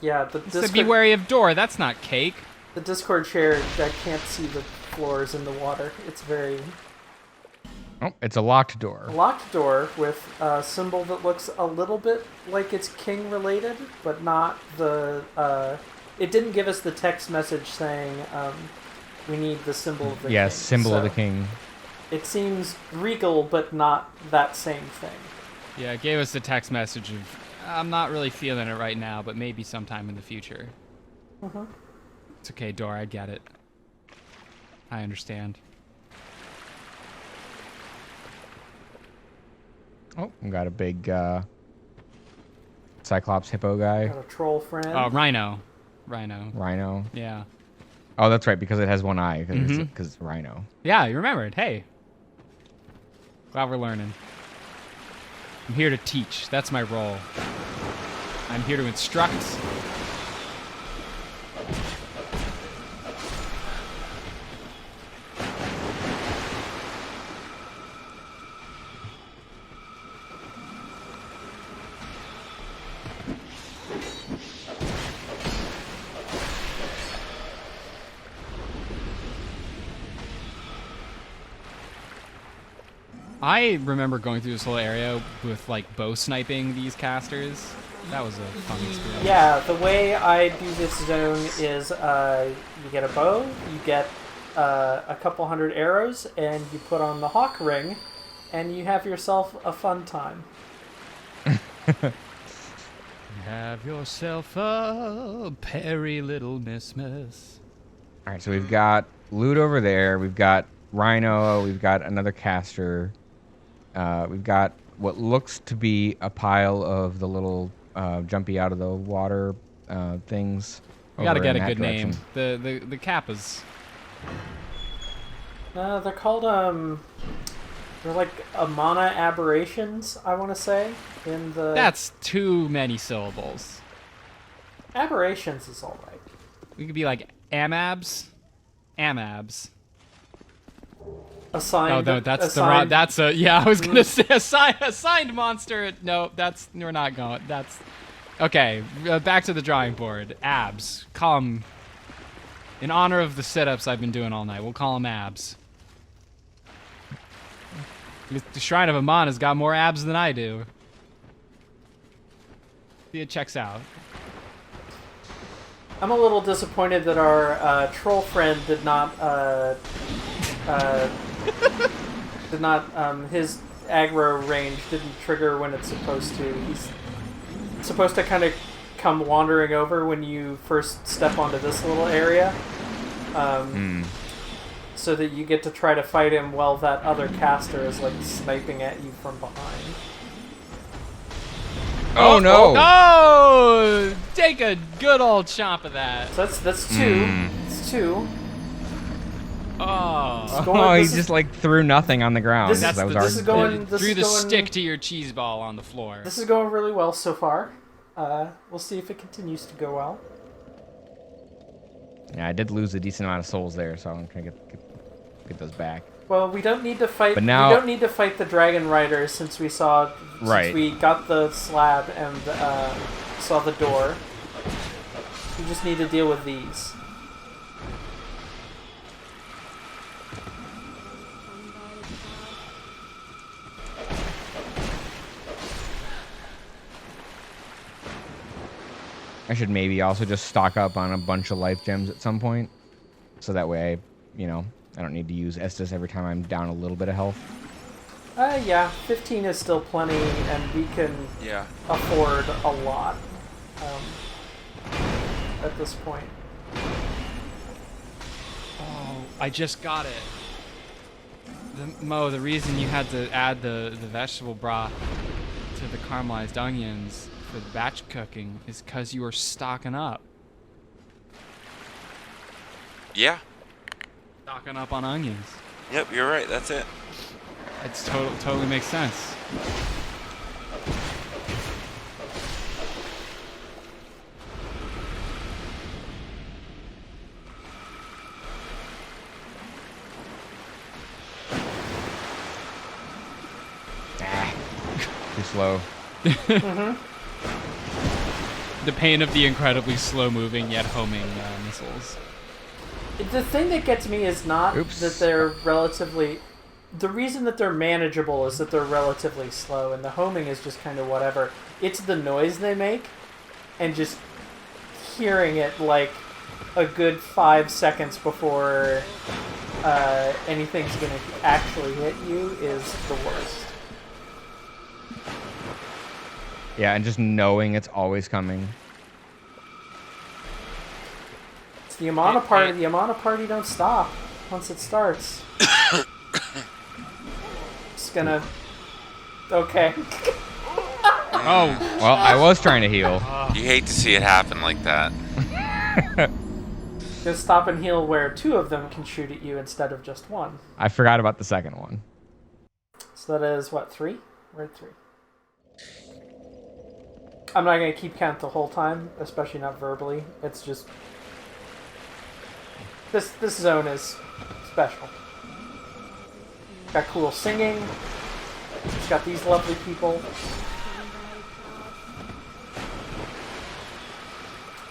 Yeah, the So be Discord, wary of door. That's not cake. the Discord share, I can't see the floors in the water. It's very Oh, it's a locked door. locked door with a symbol that looks a little bit like it's king related, but not the. It didn't give us the text message saying we need the symbol of the king. Yes, symbol of the so- king. It seems regal, but not that same thing. Yeah, it gave us a text message of, I'm not really feeling it right now, but maybe sometime in the future. It's okay, Dor, I get it. I understand. Oh, we got a big Cyclops hippo guy. Got a troll friend. Rhino. Rhino. Yeah. Oh, that's right, because it has one eye, because it's Rhino. Yeah, you remembered. Hey. Glad we're learning. I'm here to teach. That's my role. I'm here to instruct. I remember going through this whole area with like bow sniping these casters. That was a fun experience. Yeah, the way I do this zone is you get a bow, you get a couple hundred arrows, and you put on the hawk ring, and you have yourself a fun time. Have yourself a merry little Christmas. All right, so we've got loot over there. We've got Rhino. We've got another caster. We've got what looks to be a pile of the little jumpy out of the water things. We gotta over get in a that good direction. name. The Kappas. They're called they're like Amana aberrations, I want to say. In the That's too many syllables. aberrations is all right. We could be like Amabs. Amabs. Assigned. Oh no, that's the assigned, wrong. That's a yeah. I was gonna say assigned monster. No, we're not going. That's okay. Back to the drawing board. Abs. Call 'em in honor of the sit-ups I've been doing all night. We'll call them abs. The Shrine of Amana's got more abs than I do. See, it checks out. I'm a little disappointed that our troll friend did not his aggro range didn't trigger when it's supposed to. He's supposed to kind of come wandering over when you first step onto this little area, so that you get to try to fight him while that other caster is like sniping at you from behind. Oh no! Oh, take a good old chomp of that. So that's two. It's two. Oh, Oh, he this is- just like threw nothing on the ground. This is- That was this our- is going- this threw is the going- stick to your cheese ball on the floor. This is going really well so far. We'll see if it continues to go well. Yeah, I did lose a decent amount of souls there, so I'm gonna get those back. Well, we don't need to fight. But now- we don't need to fight the dragon riders since we saw. Right. Since we got the slab and saw the door. We just need to deal with these. I should maybe also just stock up on a bunch of life gems at some point, so that way I don't need to use Estus every time I'm down a little bit of health. Yeah, 15 is still plenty, and we can Yeah. afford a lot at this point. Oh, I just got it. Mo, the reason you had to add the vegetable broth to the caramelized onions for the batch cooking is because you were stocking up. Yeah. Stocking up on onions. Yep, you're right. That's it. It's totally makes sense. Too slow. The pain of the incredibly slow-moving yet homing missiles. The thing that gets me is not Oops. that they're relatively... The reason that they're manageable is that they're relatively slow, and the homing is just kind of whatever. It's the noise they make, and just hearing it like a good 5 seconds before anything's going to actually hit you is the worst. Yeah, and just knowing it's always coming. It's the Amana party. The Amana party don't stop once it starts. Just gonna... Okay. Oh, Well, I was trying to heal. You hate to see it happen like that. Just stop and heal where 2 of them can shoot at you instead of just 1. I forgot about the second one. So that is, what, 3? We're at 3. I'm not going to keep count the whole time, especially not verbally. It's just... This zone is special. Got cool singing. It's got these lovely people.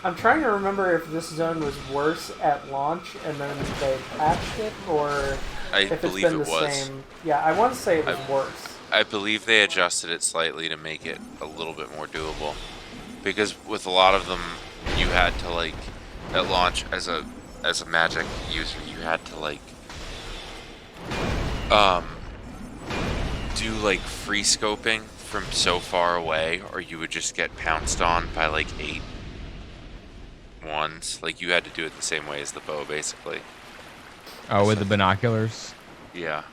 I'm trying to remember if this zone was worse at launch and then they patched it, or if it's believe been it the was. same. Yeah, I want to say it was worse. I believe they adjusted it slightly to make it a little bit more doable. Because with a lot of them, you had to, like, at launch, as a magic user, you had to, like, do, like, free scoping from so far away, or you would just get pounced on by, like, 8 ones. Like, you had to do it the same way as the bow, basically. Oh, with the binoculars? Yeah.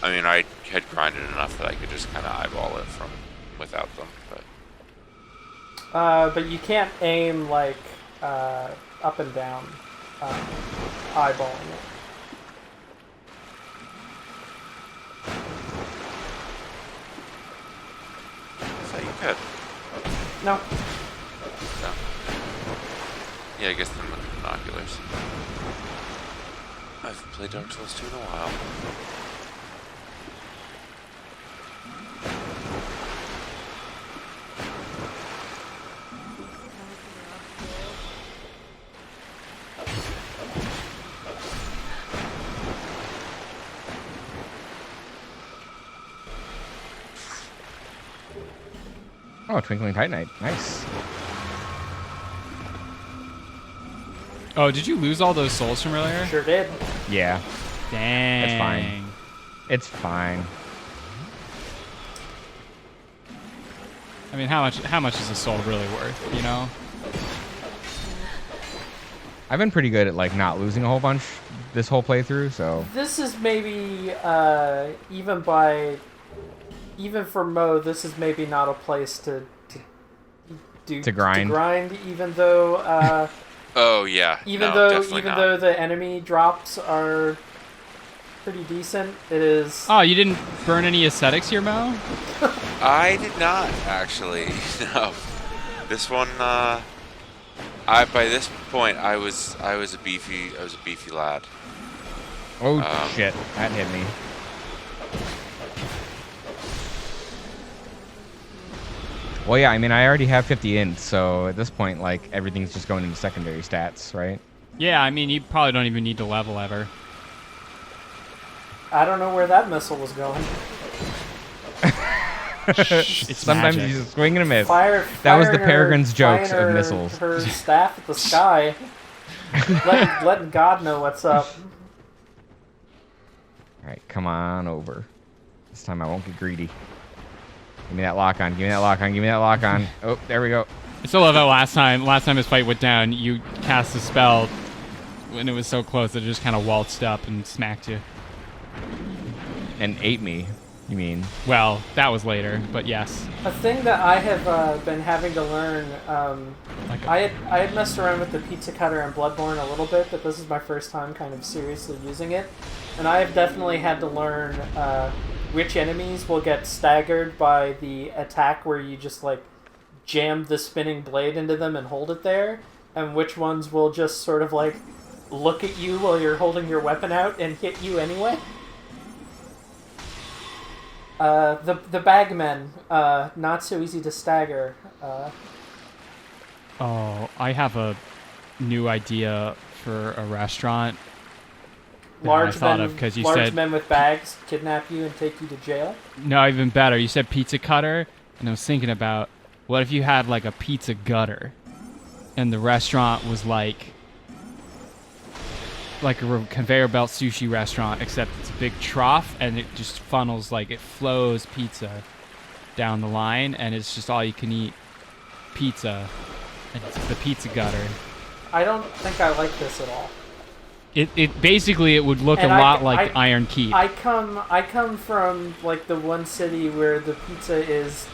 I mean, I had grinded enough that I could just kind of eyeball it from without them, But you can't aim, like, up and down, eyeballing it. so you could. No. No. Yeah, I guess then with the binoculars. I've played Dark Souls 2 in a while. Oh, Twinkling Titanite. Nice. oh, did you lose all those souls from earlier? Sure did. Yeah, Dang. It's fine. It's fine. I mean, how much is a soul really worth? You know? I've been pretty good at, like, not losing a whole bunch this whole playthrough, so... This is maybe, even for Mo, this is maybe not a place to grind. even though, Oh yeah. even no, definitely not. though the enemy drops are pretty decent, it is... Oh, you didn't burn any ascetics here, Mo? I did not actually. No. This one. By this point, I was a beefy lad. Oh, shit. That hit me. Well, yeah, I mean, I already have 50 in, so at this point, like, everything's just going into secondary stats, right? Yeah, I mean, you probably don't even need to level ever. I don't know where that missile was going. It's Sometimes magic. you just swing and a miss. That That was the Peregrine's jokes of missiles. Her staff at the sky, letting God know what's up. Alright, come on over. This time I won't get greedy. Give me that lock on, give me that lock on, give me that lock on. Oh, there we go. I still love how last time this fight went down, you cast a spell when it was so close that it just kind of waltzed up and smacked you. And ate me, you mean? Well, that was later, but yes. A thing that I have been having to learn, I had messed around with the pizza cutter in Bloodborne a little bit, but this is my first time kind of seriously using it. And I have definitely had to learn which enemies will get staggered by the attack where you just, like, jam the spinning blade into them and hold it there, and which ones will just sort of, like, look at you while you're holding your weapon out and hit you anyway. The bagmen, not so easy to stagger. Oh, I have a new idea for a restaurant. Large said men with bags kidnap you and take you to jail. No, even better. You said pizza cutter, and I was thinking about what if you had like a pizza gutter, and the restaurant was like a conveyor belt sushi restaurant, except it's a big trough and it just funnels, like it flows pizza down the line, and it's just all you can eat pizza, and it's the pizza gutter. I don't think I like this at all. It basically it would look And a I- lot like I- Iron Keep. I come from like the one city where the pizza is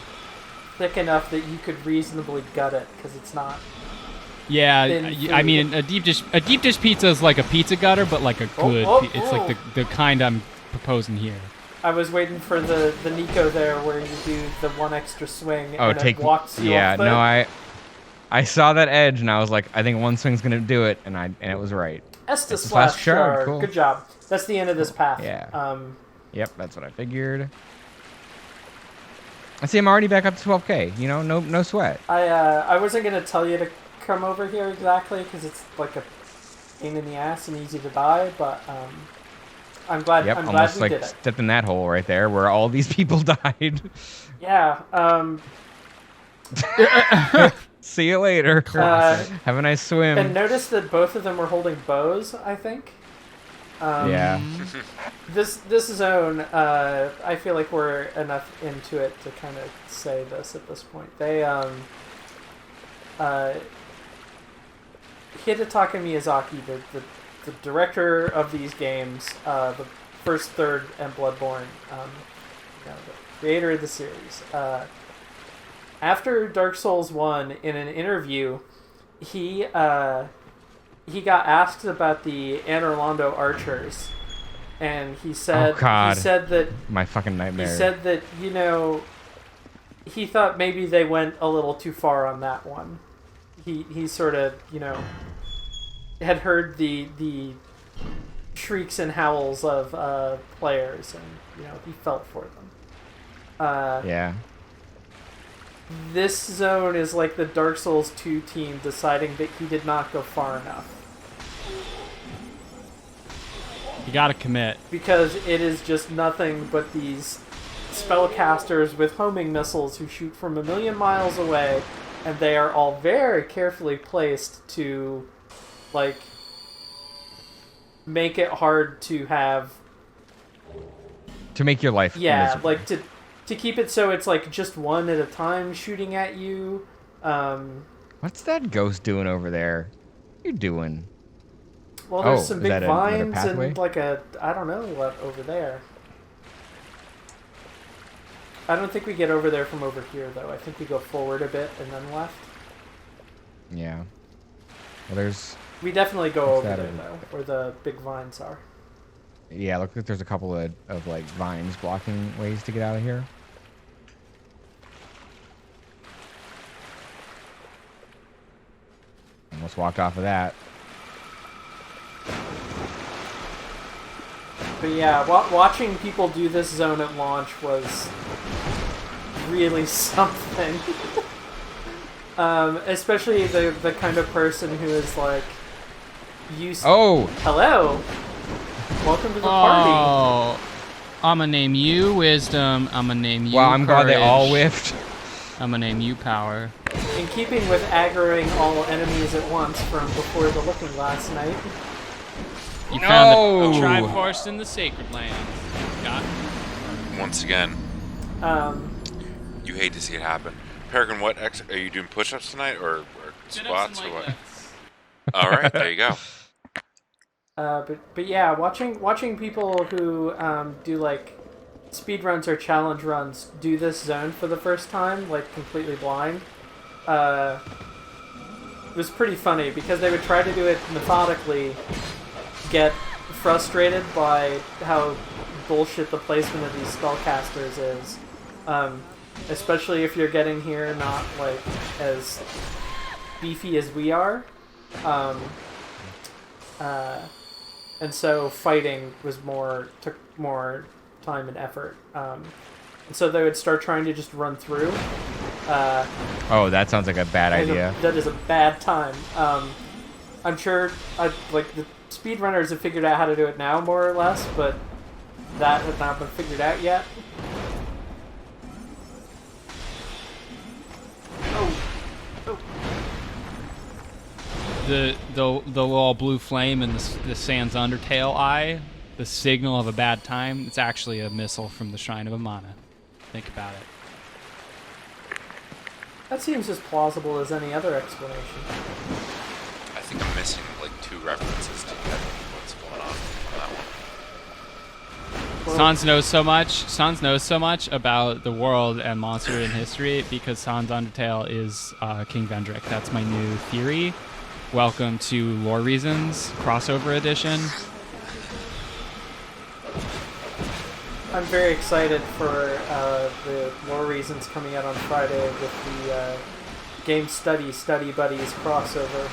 thick enough that you could reasonably gut it because it's not. Yeah, thin I food. mean a deep dish pizza is like a pizza gutter, but like a good. It's like the kind I'm proposing here. I was waiting for the Niko there where you do the one extra swing Oh, and take it walks you yeah. off the... No, I saw that edge and I was like, I think one swing's gonna do it, and it was right. Estus Estus slash shard, shard. cool. Good job. That's the end of this path. Yeah. Yep, that's what I figured. I see. I'm already back up to 12K. You know, no sweat. I wasn't gonna tell you to come over here exactly because it's like a pain in the ass and easy to die, but I'm glad. Yep, I'm glad almost we like did it. stepped in that hole right there where all these people died. Yeah. See you later. Have a nice swim. And notice that both of them were holding bows, I think. Yeah. This zone, I feel like we're enough into it to kind of say this at this point. They, Hidetaka Miyazaki, the director of these games, the first, third, and Bloodborne, the creator of the series, after Dark Souls 1, in an interview, he got asked about the Anor Londo archers, and he said, Oh, God. he said that My fucking nightmare. he said that he thought maybe they went a little too far on that one. He sort of had heard the shrieks and howls of players, and he felt for them. Yeah. This zone is like the Dark Souls 2 team deciding that he did not go far enough. You gotta commit. Because it is just nothing but these spellcasters with homing missiles who shoot from 1,000,000 miles away, and they are all very carefully placed to, like, make it hard to have... To make your life miserable. like, to keep it so it's, like, just one at a time shooting at you. What's that ghost doing over there? What are you doing? Well, there's Oh, some is big that another vines pathway? and, like, I don't know what over there. I don't think we get over there from over here, though. I think we go forward a bit and then left. Yeah. Well, there's... We definitely go What's over that there, over? though, where the big vines are. Yeah, looks like there's a couple of like, vines blocking ways to get out of here. Almost walked off of that. But yeah, watching people do this zone at launch was really something. Especially the kind of person who is like, Oh! Hello! Welcome to the party! Oh, I'ma name you wisdom. I'ma name you Wow, I'm glad they all courage. whiffed. I'ma name you power. In keeping with aggroing all enemies at once from before the Looking Glass night. You found the No! Triforce in the Sacred Land. Got it. Once again, Um, you hate to see it happen. Peregrine, what are you doing? Push-ups tonight, or squats, or what? All right, there you go. but yeah, watching people who do like speed runs or challenge runs do this zone for the first time, like completely blind, it was pretty funny because they would try to do it methodically, get frustrated by how bullshit the placement of these spellcasters is, especially if you're getting here not like as beefy as we are. And so fighting took more time and effort. And so they would start trying to just run through. Oh, that sounds like a bad idea. That is a bad time. I'm sure the speedrunners have figured out how to do it now, more or less, but that has not been figured out yet. the little blue flame in the Sans Undertale eye, the signal of a bad time, it's actually a missile from the Shrine of Amana. Think about it. That seems as plausible as any other explanation. I think I'm missing like 2 references to get what's going on that one. Well, Sans knows so much. Sans knows so much about the world and monster in history because Sans Undertale is King Vendrick. That's my new theory. Welcome to Lore Reasons crossover edition. I'm very excited for the Lore Reasons coming out on Friday with the Game Study Buddies crossover.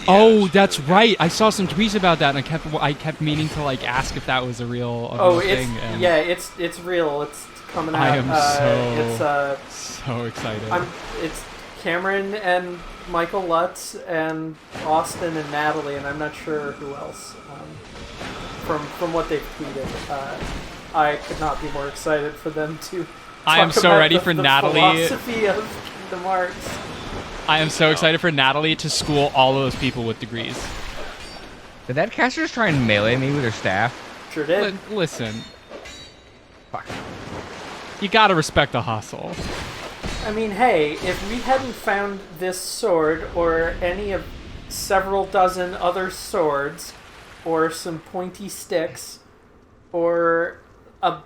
Oh, that's right. I saw some tweets about that, and I kept meaning to like ask if that was a real thing. And it's real. It's coming out. I am so excited. It's Cameron and Michael Lutz and Austin and Natalie, and I'm not sure who else. From what they've tweeted, I could not be more excited for them to. I am so ready for the Natalie. Philosophy of Kingdom Hearts. I am so excited for Natalie to school all of those people with degrees. Did that caster just try and melee me with her staff? Sure did. Listen, Fuck. you gotta respect the hustle. I mean, hey, if we hadn't found this sword or any of several dozen other swords or some pointy sticks or a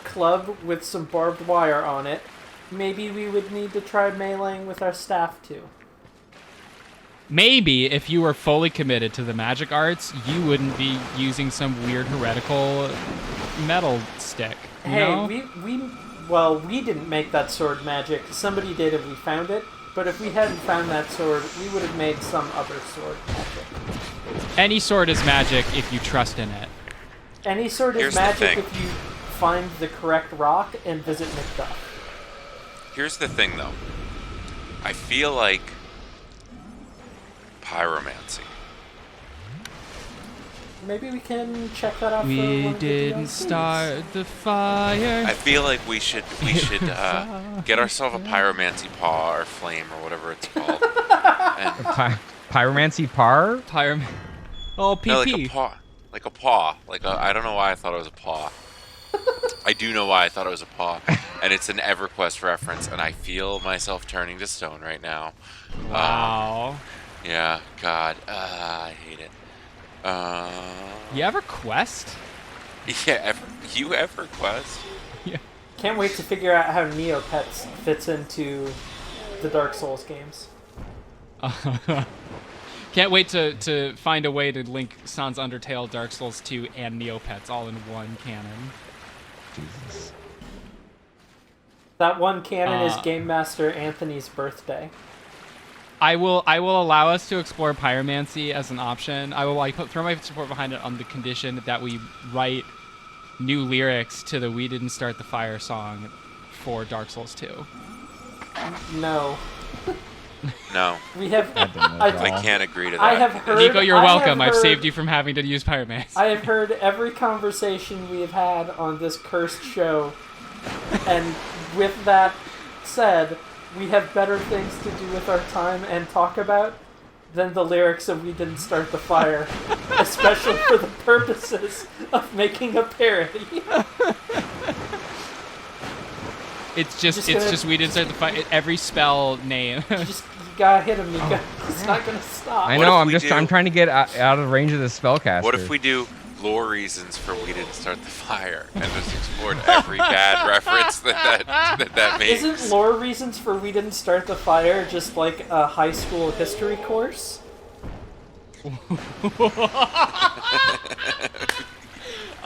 club with some barbed wire on it, maybe we would need to try meleeing with our staff too. Maybe if you were fully committed to the magic arts, you wouldn't be using some weird heretical metal stick. You know? we didn't make that sword magic. Somebody did and we found it. But if we hadn't found that sword, we would have made some other sword magic. Any sword is magic if you trust in it. Any sword Here's is the magic thing. if you find the correct rock and visit Macduff. Here's the thing, though. I feel like pyromancy. Maybe we can check that out for We one of the didn't DLCs. start the fire. I feel like we should get ourselves a pyromancy paw or flame or whatever it's called. And Pyromancy par? Oh, PP. no, like a paw. Like a paw. I don't know why I thought it was a paw. I do know why I thought it was a paw. And it's an EverQuest reference, and I feel myself turning to stone right now. Wow. Yeah, God. I hate it. You ever quest? Yeah, you EverQuest? Yeah. Can't wait to figure out how Neopets fits into the Dark Souls games. Can't wait to find a way to link Sans Undertale, Dark Souls 2, and Neopets all in one canon. Jesus. That one canon is Game Master Anthony's birthday. I will allow us to explore pyromancy as an option. I will throw my support behind it on the condition that we write new lyrics to the "We Didn't Start the Fire" song for Dark Souls 2. No. No. We have... I can't agree to that. I have heard... Niko, you're welcome. I've heard- saved you from having to use pyromancy. I have heard every conversation we have had on this cursed show, and with that said, we have better things to do with our time and talk about than the lyrics of "We Didn't Start the Fire," especially for the purposes of making a parody. It's just we didn't start the fight. Every spell name. You gotta hit him, Niko. He's not gonna stop. I What know, if I'm trying to get out of range of the spellcaster. What if we do lore reasons for "We Didn't Start the Fire" and just explored every bad reference that makes? Isn't lore reasons for "We Didn't Start the Fire" just like a high school history course?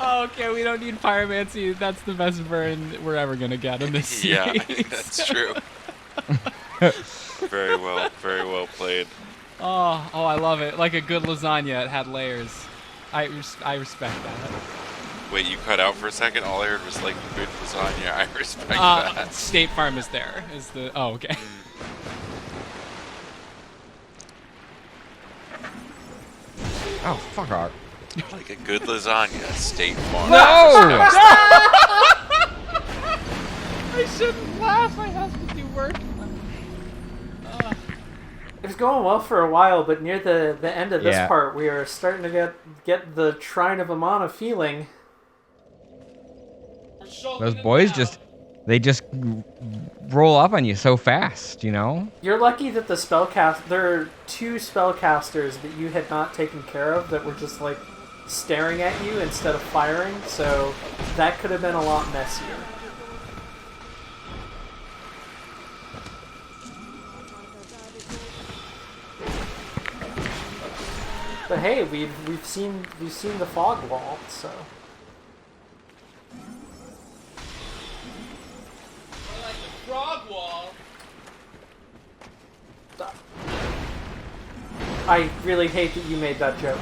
Oh, okay, we don't need pyromancy. That's the best burn we're ever gonna get in this series. Yeah, that's true. Very well played. Oh, I love it. Like a good lasagna, it had layers. I respect that. Wait, you cut out for a second? All I heard was like good lasagna. I respect that. State Farm is there. Oh, okay. Oh, fuck off. Like a good lasagna, State Farm. No! I shouldn't laugh. I have to do work. It was going well for a while, but near the end of this Yeah. part, we are starting to get the Shrine of Amana feeling. Those boys just roll up on you so fast, you know? You're lucky that there are 2 spellcasters that you had not taken care of that were just like staring at you instead of firing, so that could have been a lot messier. But hey, we've seen the fog wall, so Frog wall. I really hate that you made that joke.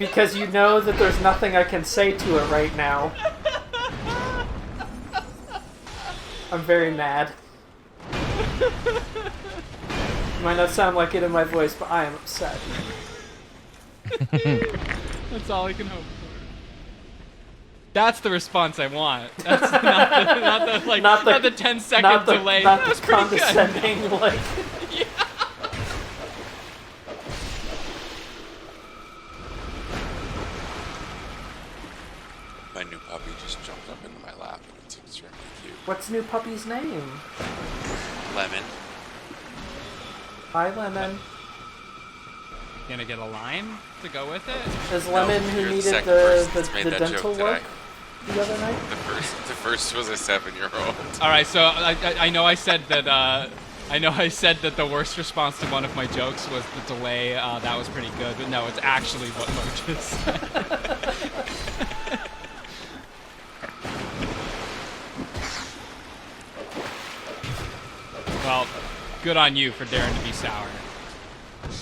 Because you know that there's nothing I can say to it right now. I'm very mad. Might not sound like it in my voice, but I am upset. That's all I can hope for. That's the response I want. That's not the 10-second delay. Not That was the pretty good. condescending, like... My new puppy just jumped up into my lap. It's extremely cute. What's new puppy's name? Lemon. Hi, Lemon. Gonna get a lime to go with it? Is Lemon No, who you're the needed second person that's the made that dental joke work today. the other night? The first was a 7-year-old. All right, so I know I said that the worst response to one of my jokes was the delay. That was pretty good, but no, it's actually what Mo just said. Well, good on you for daring to be sour.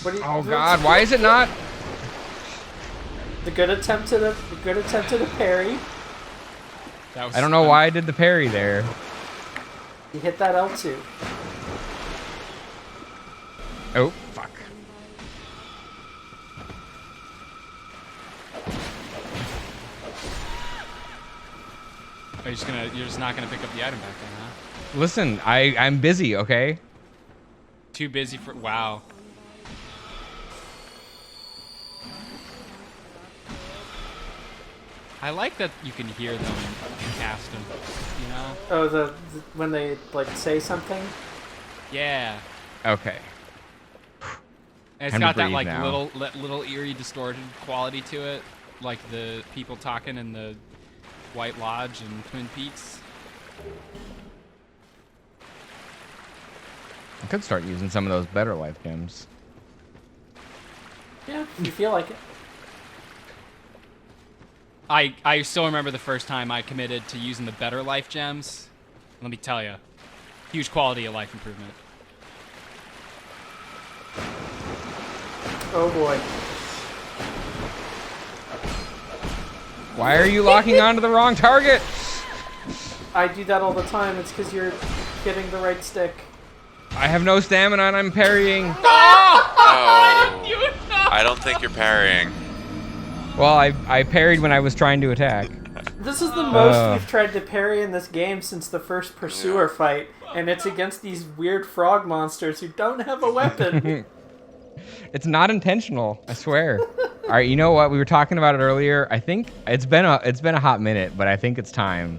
What do you, Oh God, why is it not? The good attempt at a parry. That was I don't know why I did the parry there. You hit that L2. Oh, fuck. You're just not gonna pick up the item back then, huh? Listen, I'm busy, okay? Too busy for wow. I like that you can hear them cast them, you know? Oh, the when they like say something. Yeah. Okay. And it's Time to got that breathe like now. little eerie distorted quality to it, like the people talking in the White Lodge and Twin Peaks. I could start using some of those better life gems. Yeah, you feel like it. I still remember the first time I committed to using the better life gems. Let me tell you, huge quality of life improvement. Oh boy. Why are you locking onto the wrong target? I do that all the time. It's because you're getting the right stick. I have no stamina and I'm parrying. Oh, I don't think you're parrying. Well, I parried when I was trying to attack. This is the most we've tried to parry in this game since the first Pursuer fight, and it's against these weird frog monsters who don't have a weapon. It's not intentional, I swear. All right, you know what? We were talking about it earlier. I think it's been a hot minute, but I think it's time.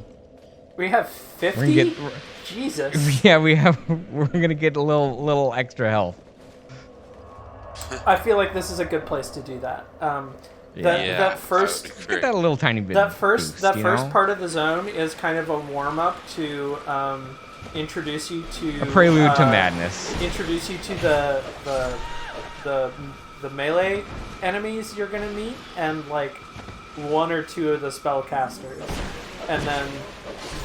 We have 50? Jesus. Yeah, we're gonna get a little extra health. I feel like this is a good place to do that. Yeah, That first I would Get agree. that a little tiny bit. that first boost, you know? part of the zone is kind of a warm up to introduce you to A prelude to madness. Introduce you to the melee enemies you're gonna meet, and like one or two of the spellcasters, and then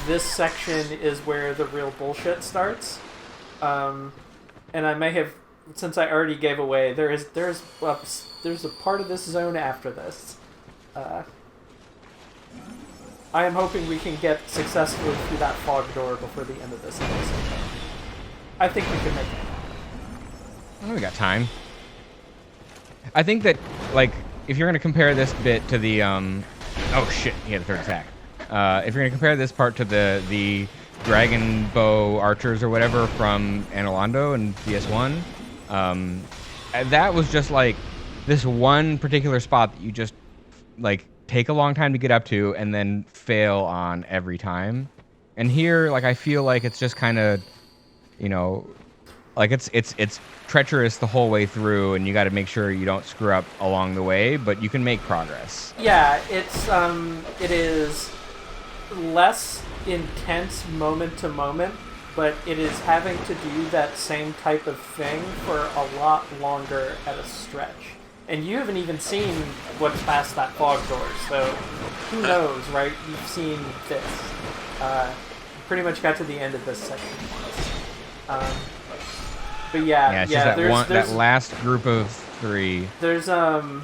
this section is where the real bullshit starts. And I may have, since I already gave away, there's a part of this zone after this. I am hoping we can get successfully through that fog door before the end of this episode. I think we can make it. Oh, we got time. I think that, like, if you're going to compare this bit to the, oh shit, he had a third attack. If you're going to compare this part to the dragon bow archers or whatever from Anilando and DS1. And that was just like this one particular spot that you just like take a long time to get up to and then fail on every time. And here, like, I feel like it's just kind of, you know, like it's treacherous the whole way through, and you got to make sure you don't screw up along the way, but you can make progress. Yeah, it is less intense moment to moment, but it is having to do that same type of thing for a lot longer at a stretch. And you haven't even seen what's past that fog door, so who knows, right? You've seen this. Pretty much got to the end of this section once. But yeah, it's just that last group of 3. There's a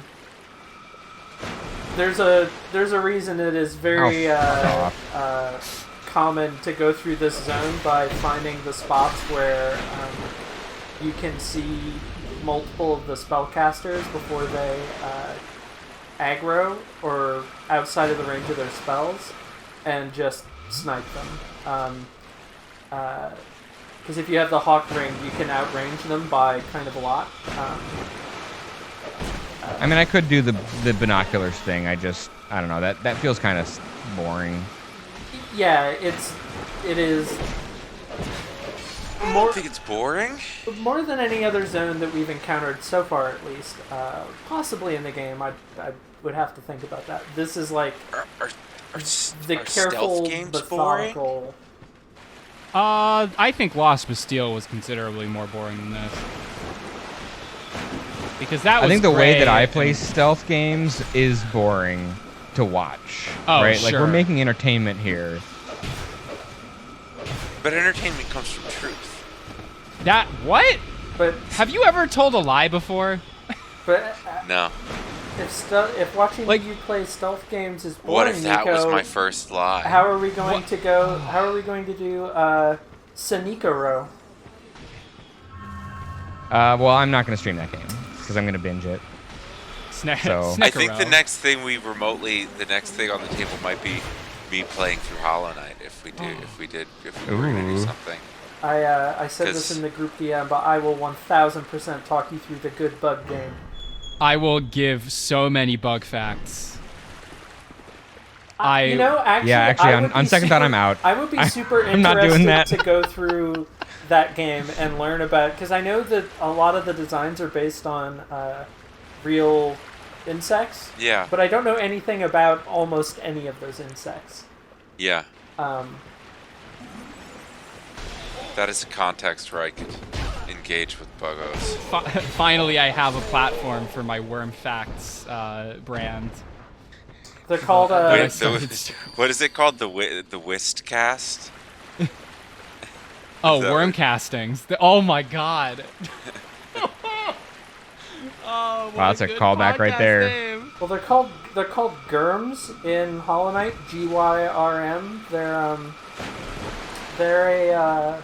reason it is very common to go through this zone by finding the spots where you can see multiple of the spellcasters before they aggro or outside of the range of their spells, and just snipe them. Because if you have the Hawk Ring, you can outrange them by kind of a lot. I mean, I could do the binoculars thing. I don't know. That feels kind of boring. Yeah, it is. I don't think it's boring. More than any other zone that we've encountered so far, at least. Possibly in the game, I would have to think about that. This is like the careful, methodical. Boring? I think Lost Bastille was considerably more boring than this. Because that was I think the way that I great, play stealth games is boring to watch. Oh, right? sure. Like, we're making entertainment here. But entertainment comes from truth. That what? But Have you ever told a lie before? but No. if watching Like- you play stealth games is boring, What if that was Niko, my first lie? How are we going to go? How are we going to do Sanikoro? Well, I'm not going to stream that game because I'm going to binge it. So- I think the next thing on the table might be me playing through Hollow Knight if we were going to do something. I said this in the group DM, but I will 1000% talk you through the good bug game. I will give so many bug facts. Actually, on second thought, I'm out. I would be super I'm not doing interested that. to go through that game and learn about, because I know that a lot of the designs are based on real insects. Yeah. But I don't know anything about almost any of those insects. Yeah. That is a context where I could engage with buggos. Finally, I have a platform for my Worm Facts brand. They're called What is it called? The Wistcast? Oh, that worm what- castings. Oh my god. Wow, that's a callback right there. Well, they're called Gyrms in Hollow Knight. GYRM. They're a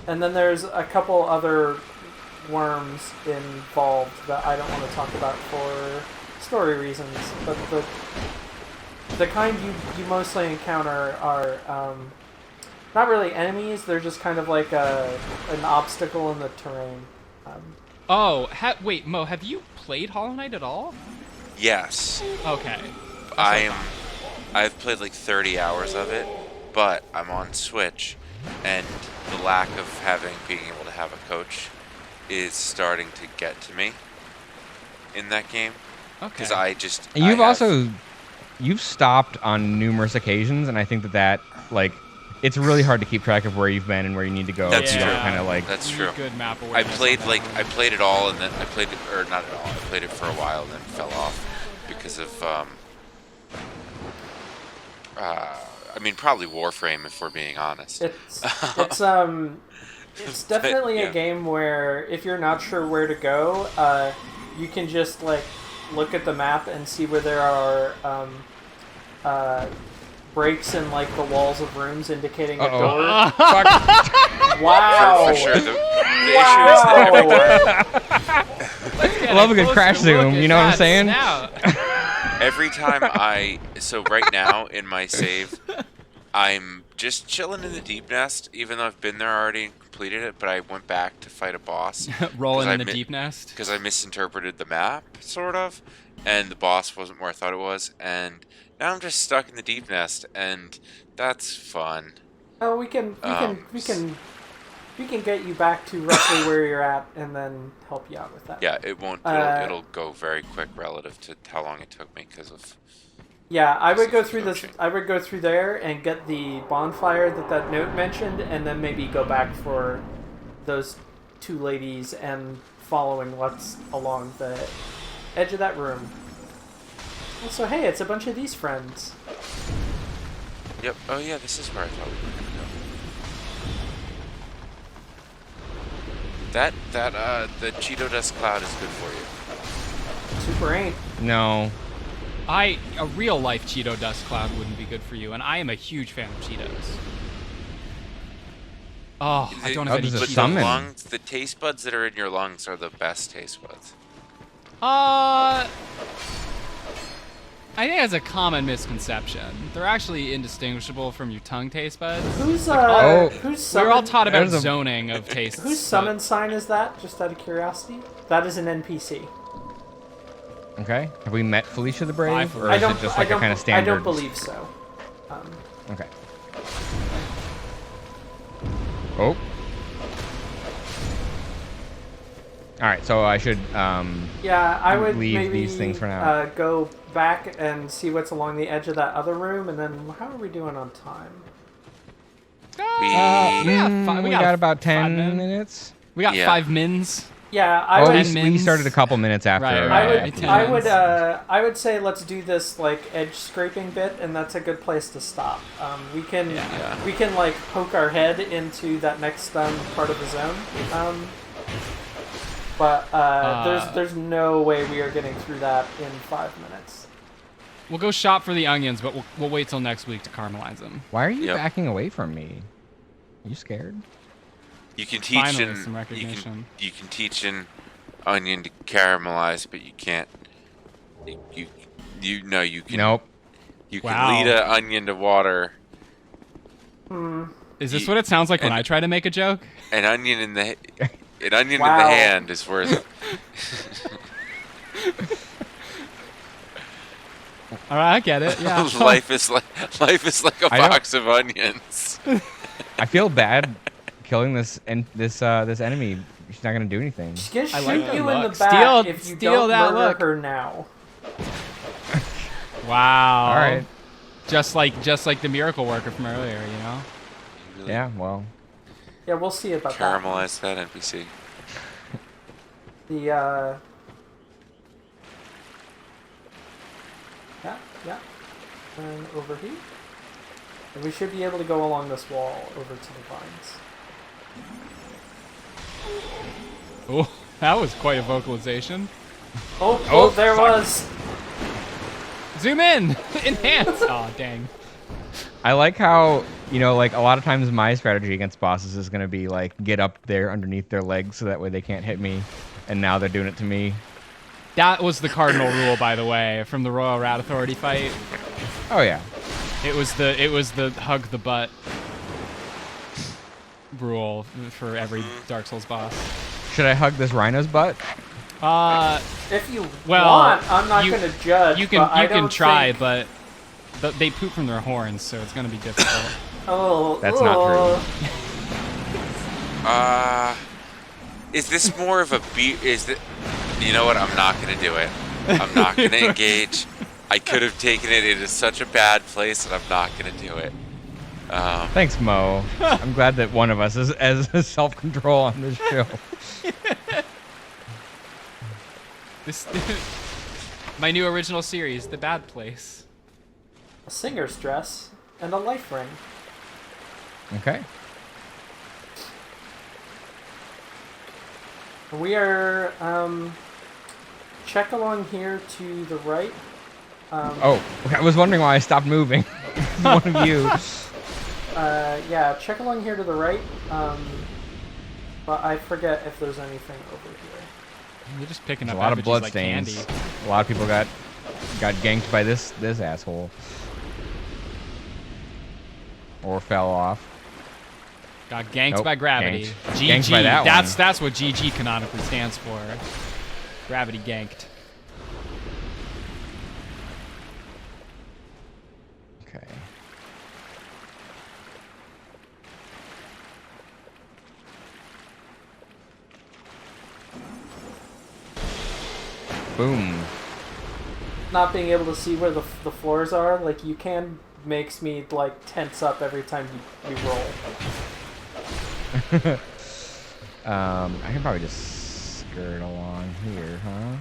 and then there's a couple other worms involved that I don't want to talk about for story reasons. But the kind you mostly encounter are not really enemies. They're just kind of like an obstacle in the terrain. Wait, Mo, have you played Hollow Knight at all? Yes. Okay. I've played like 30 hours of it, but I'm on Switch, and the lack of being able to have a coach is starting to get to me in that game. Okay. Because You've stopped on numerous occasions, and I think that like it's really hard to keep track of where you've been and where you need to go. That's you true. don't kind of like. That's You true. need good map I awareness played on that one. I played it all, and then I played it, or not at all. I played it for a while and then fell off because of probably Warframe, if we're being honest. It's definitely Yeah. a game where if you're not sure where to go, you can just like look at the map and see where there are breaks in like the walls of rooms indicating a door. Wow! For sure, the Wow! I love a good crash zoom. You know what I'm saying? every time right now in my save, I'm just chilling in the deep nest, even though I've been there already and completed it. But I went back to fight a boss. Rolling in the deep nest. Because I misinterpreted the map, sort of, and the boss wasn't where I thought it was, and now I'm just stuck in the deep nest, and that's fun. Oh, we can get you back to roughly where you're at, and then help you out with that. Yeah, it won't. It'll go very quick relative to how long it took me because of. Yeah, I would go through this. I would go through there and get the bonfire that note mentioned, and then maybe go back for those two ladies and following what's along the edge of that room. Also, hey, it's a bunch of these friends. Yep. Oh yeah, this is where I thought we were gonna go. The Cheeto dust cloud is good for you. Super ain't. No. A real life Cheeto dust cloud wouldn't be good for you, and I am a huge fan of Cheetos. Oh, I don't have any But Cheetos. the lungs, the taste buds that are in your lungs are the best taste buds. I think that's a common misconception. They're actually indistinguishable from your tongue taste buds. Who's We're all taught about There's a- zoning of tastes. whose summon sign is that? Just out of curiosity. That is an NPC. Okay. Have we met Felicia the Brave, or I is don't. it just I like a don't. kind of standard? I don't believe so. Okay. Oh. All right. So I should. Yeah, I would leave maybe these things for now. Go back and see what's along the edge of that other room, and then how are we doing on time? We got about 10 5 minutes. We got Yeah. 5 mins. Yeah, Oh, I would. we started a couple minutes after. Right, right. I would say let's do this like edge scraping bit, and that's a good place to stop. We can like poke our head into that next part of the zone. But there's no way we are getting through that in 5 minutes. We'll go shop for the onions, but we'll wait till next week to caramelize them. Why are you Yep. backing away from me? Are you scared? You can teach Finally, some recognition. you can teach an onion to caramelize, but you can't. You know you can. Nope. You Wow. can lead an onion to water. Is this what it sounds like when and- I try to make a joke? An onion in the in Wow. the hand is worth. All right, I get it. Yeah. life is like a I know. box of onions. I feel bad killing this enemy. She's not gonna do anything. She's gonna I shoot like that you in the look. back if you Steal don't that murder look. her now. Wow. All right. Just like the miracle worker from earlier, you know. Yeah. Well. Yeah, we'll see about Caramelize that NPC. that. Yeah. And over here. And we should be able to go along this wall over to the vines. Oh, that was quite a vocalization. Oh, there fuck. was. Zoom in, enhance. Oh, dang. I like how, like a lot of times my strategy against bosses is going to be like get up there underneath their legs so that way they can't hit me. And now they're doing it to me. That was the cardinal rule, by the way, from the Royal Rat Authority fight. Oh, yeah. It was the hug the butt rule for every Dark Souls boss. Should I hug this rhino's butt? If you Well, want, I'm not going to judge. You but I can don't try, think... but they poop from their horns, so it's gonna be difficult. Oh, That's not true. Is this more of a beat? Is it? You know what? I'm not gonna do it. I'm not gonna engage. I could have taken it. It is such a bad place that I'm not gonna do it. Thanks, Mo. I'm glad that one of us has self-control on this show. My new original series, The Bad Place. A singer's dress and a life ring. Okay. We are check along here to the right. Okay, I was wondering why I stopped moving. One of you. Yeah, check along here to the right. But I forget if there's anything over here. You're just picking There's up a lot of effigies blood like stains. candy. A lot of people got ganked by this asshole. or fell off. Got ganked Nope, by gravity. ganked. GG. Ganked by that one. That's what GG canonically stands for. Gravity ganked. Okay. Boom. Not being able to see where the floors are, like you can, makes me like tense up every time you roll. I can probably just skirt along here, huh?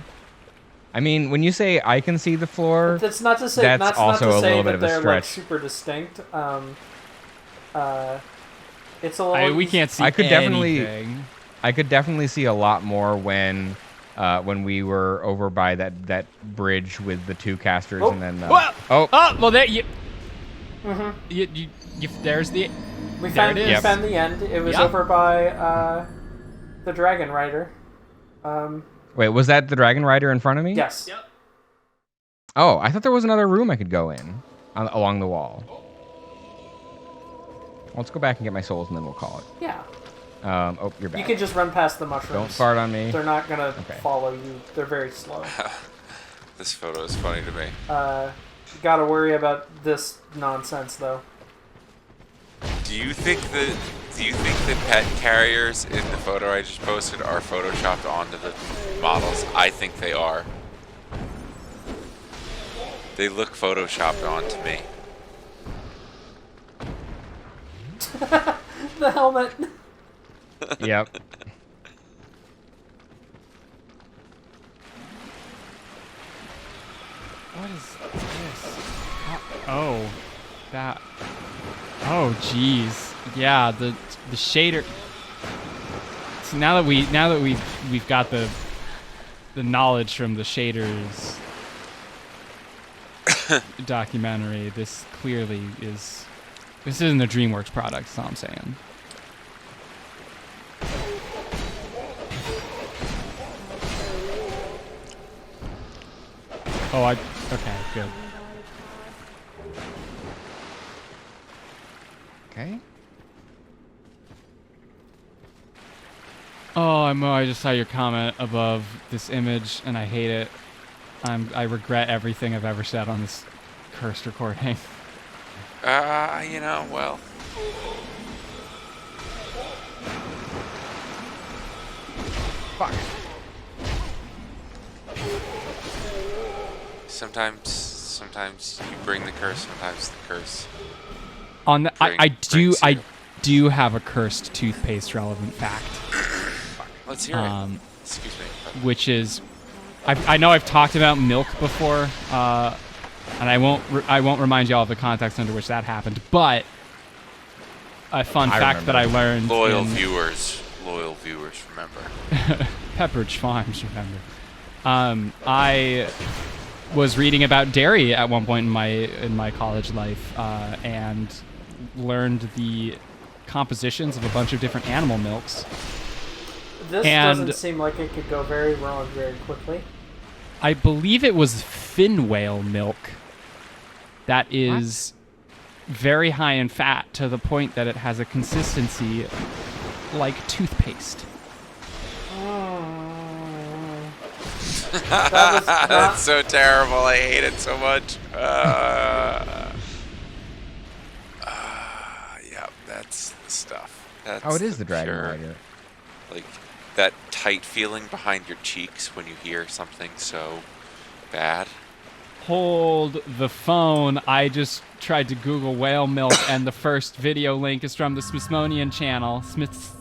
I mean, when you say I can see the floor, That's not to say that's not also to a say little bit that of a they're like stretch. super distinct. It's a little. We can't see I could definitely- anything. I could definitely see a lot more when we were over by that bridge with the two casters, Oh. and then Whoa! oh, Well, there you. Mhm. There's the. We There found it we is. found the end. It was Yep. over by the Dragon Rider. wait, was that the Dragon Rider in front of me? Yes. Yep. Oh, I thought there was another room I could go in along the wall. Let's go back and get my souls, and then we'll call it. Yeah. Oh, you're back. You can just run past the mushrooms. Don't fart on me. They're not gonna Okay. follow you. They're very slow. This photo is funny to me. You gotta worry about this nonsense though. Do you think the pet carriers in the photo I just posted are photoshopped onto the models? I think they are. They look photoshopped onto me. The helmet. Yep. What is this? Oh, that. Oh, jeez. Yeah, the shader. So now that we've got the knowledge from the shaders documentary, this clearly is. This isn't a DreamWorks product. That's all I'm saying. Oh, okay, good. Okay. Oh, I just saw your comment above this image, and I hate it. I regret everything I've ever said on this cursed recording. Well. Fuck. Sometimes you bring the curse. Sometimes the curse. On the, I brings you. do have a cursed toothpaste relevant fact, Let's hear it. Excuse me. which is, I know I've talked about milk before, and I won't remind you all of the context under which that happened, but a fun I fact that I learned. Loyal in- viewers remember. Pepperidge Farms, remember. I was reading about dairy at one point in my college life, and learned the compositions of a bunch of different animal milks. This And- doesn't seem like it could go very wrong very quickly. I believe it was fin whale milk that is very high in fat to the point that it has a consistency like toothpaste. That was not, That's so terrible. I hate it so much. Yeah, that's the stuff. That's Oh, it is the Dragon pure- Rider. Like that tight feeling behind your cheeks when you hear something so bad. Hold the phone. I just tried to Google whale milk, and the first video link is from the Smithsonian channel.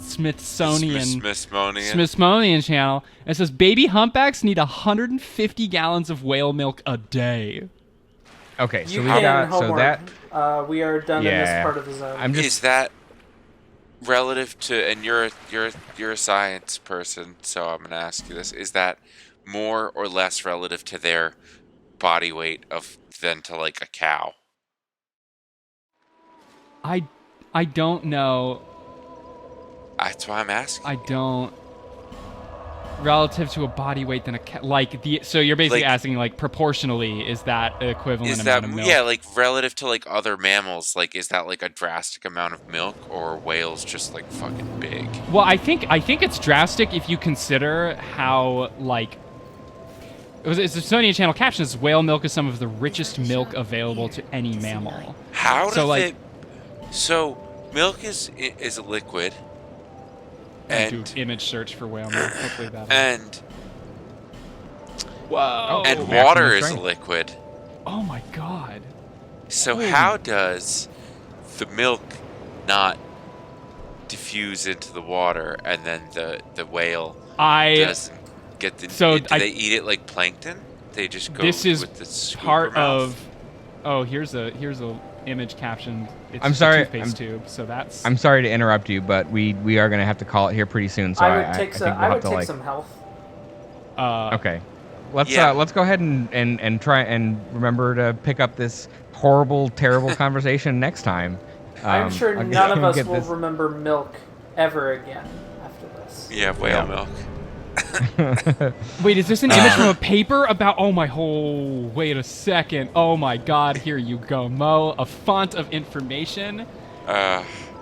Smithsonian channel. It says baby humpbacks need 150 gallons of whale milk a day. Okay, so you we can got homework. that. We are done in this Yeah. part of the zone. I'm just Is that relative to? And you're a science person, so I'm gonna ask you this: is that more or less relative to their body weight than to like a cow? I don't know. That's why I'm asking. I don't. relative to a body weight than a cat. Like so you're basically Like- asking like proportionally is that equivalent Is that amount of milk? yeah, like relative to like other mammals? Like, is that like a drastic amount of milk, or are whales just like fucking big? Well, I think it's drastic if you consider how like it's a Sony channel captions. Whale milk is some of the richest milk available to any mammal. How So, does like- it? So milk is a liquid, and Do image search for whale milk. Hopefully that. and Whoa! and maximum water is a strength. liquid. Oh my god! So Holy- how does the milk not diffuse into the water, and then the whale doesn't get the? So do they eat it like plankton? They just go This is with the scoop part mouth? of. Oh, here's a image caption. It's I'm just sorry, A toothpaste tube. So that's. I'm sorry to interrupt you, but we are going to have to call it here pretty soon. So I would take I some. think we'll I have would to take like. some health. Okay, let's Yeah. let's go ahead and try and remember to pick up this horrible, terrible conversation next time. I'm sure I'll none of us get will this- remember milk ever again after this. Yeah, whale milk. Wait, is this an image from a paper about? Oh my whole. Wait a second. Oh my god. Here you go, Mo. A font of information.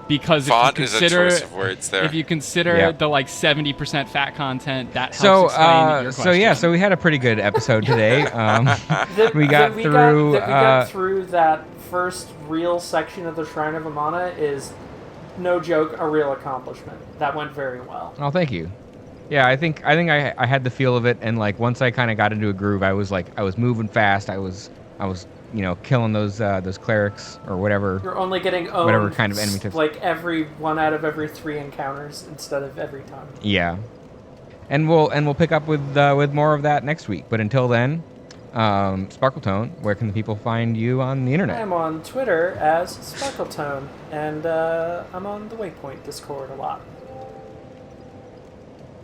Because Font if is you a consider, choice of words there. if you consider Yeah. the like 70% fat content, that helps So explain your so yeah, question. so we had a pretty good episode today. We That got through. we got through that first real section of the Shrine of Amana is, no joke, a real accomplishment. That went very well. Oh, thank you. Yeah, I think I had the feel of it, and like once I kind of got into a groove, I was moving fast. I was killing those clerics or whatever. You're only getting owned Whatever kind of enemy types. like every 1 out of every 3 encounters instead of every time. Yeah, and we'll pick up with more of that next week. But until then, Sparkletone, where can the people find you on the internet? I'm on Twitter as Sparkletone, and I'm on the Waypoint Discord a lot.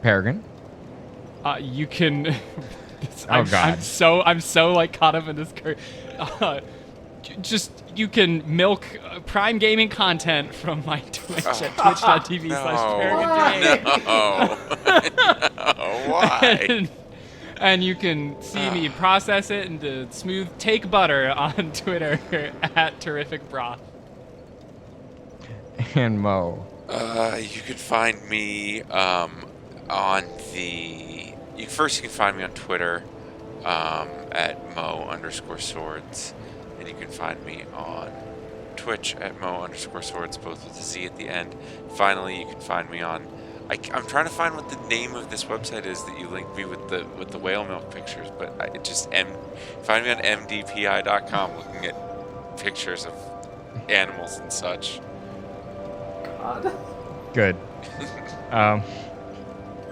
Peregrine. You can. Oh, God. I'm so like caught up in this. Just you can milk Prime Gaming content from my Twitch at twitch.tv/peregrine. No. Why? And you can see me process it into smooth take butter on Twitter at Terrific Broth. And Mo. You can find me on the. You can find me on Twitter at Mo_swords, and you can find me on Twitch at Mo_swords, both with a Z at the end. Finally, you can find me on. I'm trying to find what the name of this website is that you linked me with the whale milk pictures, but it just find me on mdpi.com looking at pictures of animals and such. God. Good.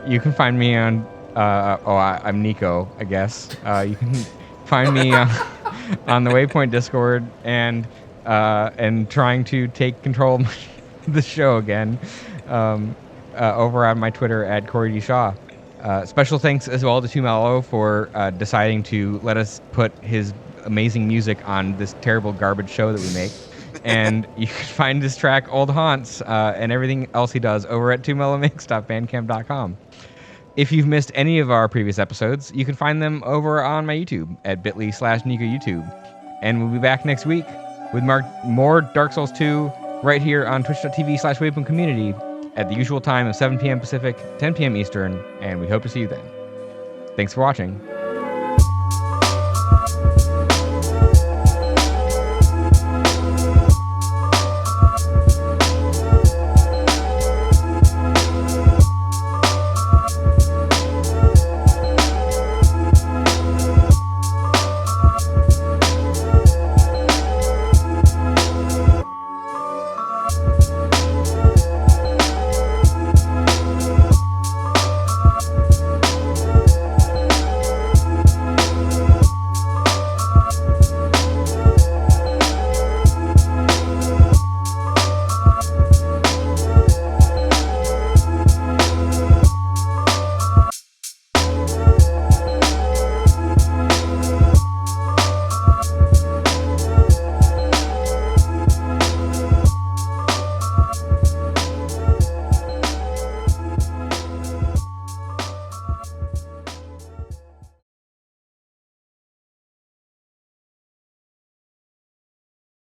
You can find me on. I'm Niko, I guess. You can find me on the Waypoint Discord and trying to take control of the show again. Over on my Twitter at Corey D. Shaw. Special thanks as well to Tumallo for deciding to let us put his amazing music on this terrible garbage show that we make. And you can find his track Old Haunts and everything else he does over at tumellomix.bandcamp.com. If you've missed any of our previous episodes, you can find them over on my YouTube at bit.ly/NikoYouTube. And we'll be back next week with more Dark Souls 2 right here on twitch.tv/WaypointCommunity at the usual time of 7 p.m. Pacific, 10 p.m. Eastern, and we hope to see you then. Thanks for watching.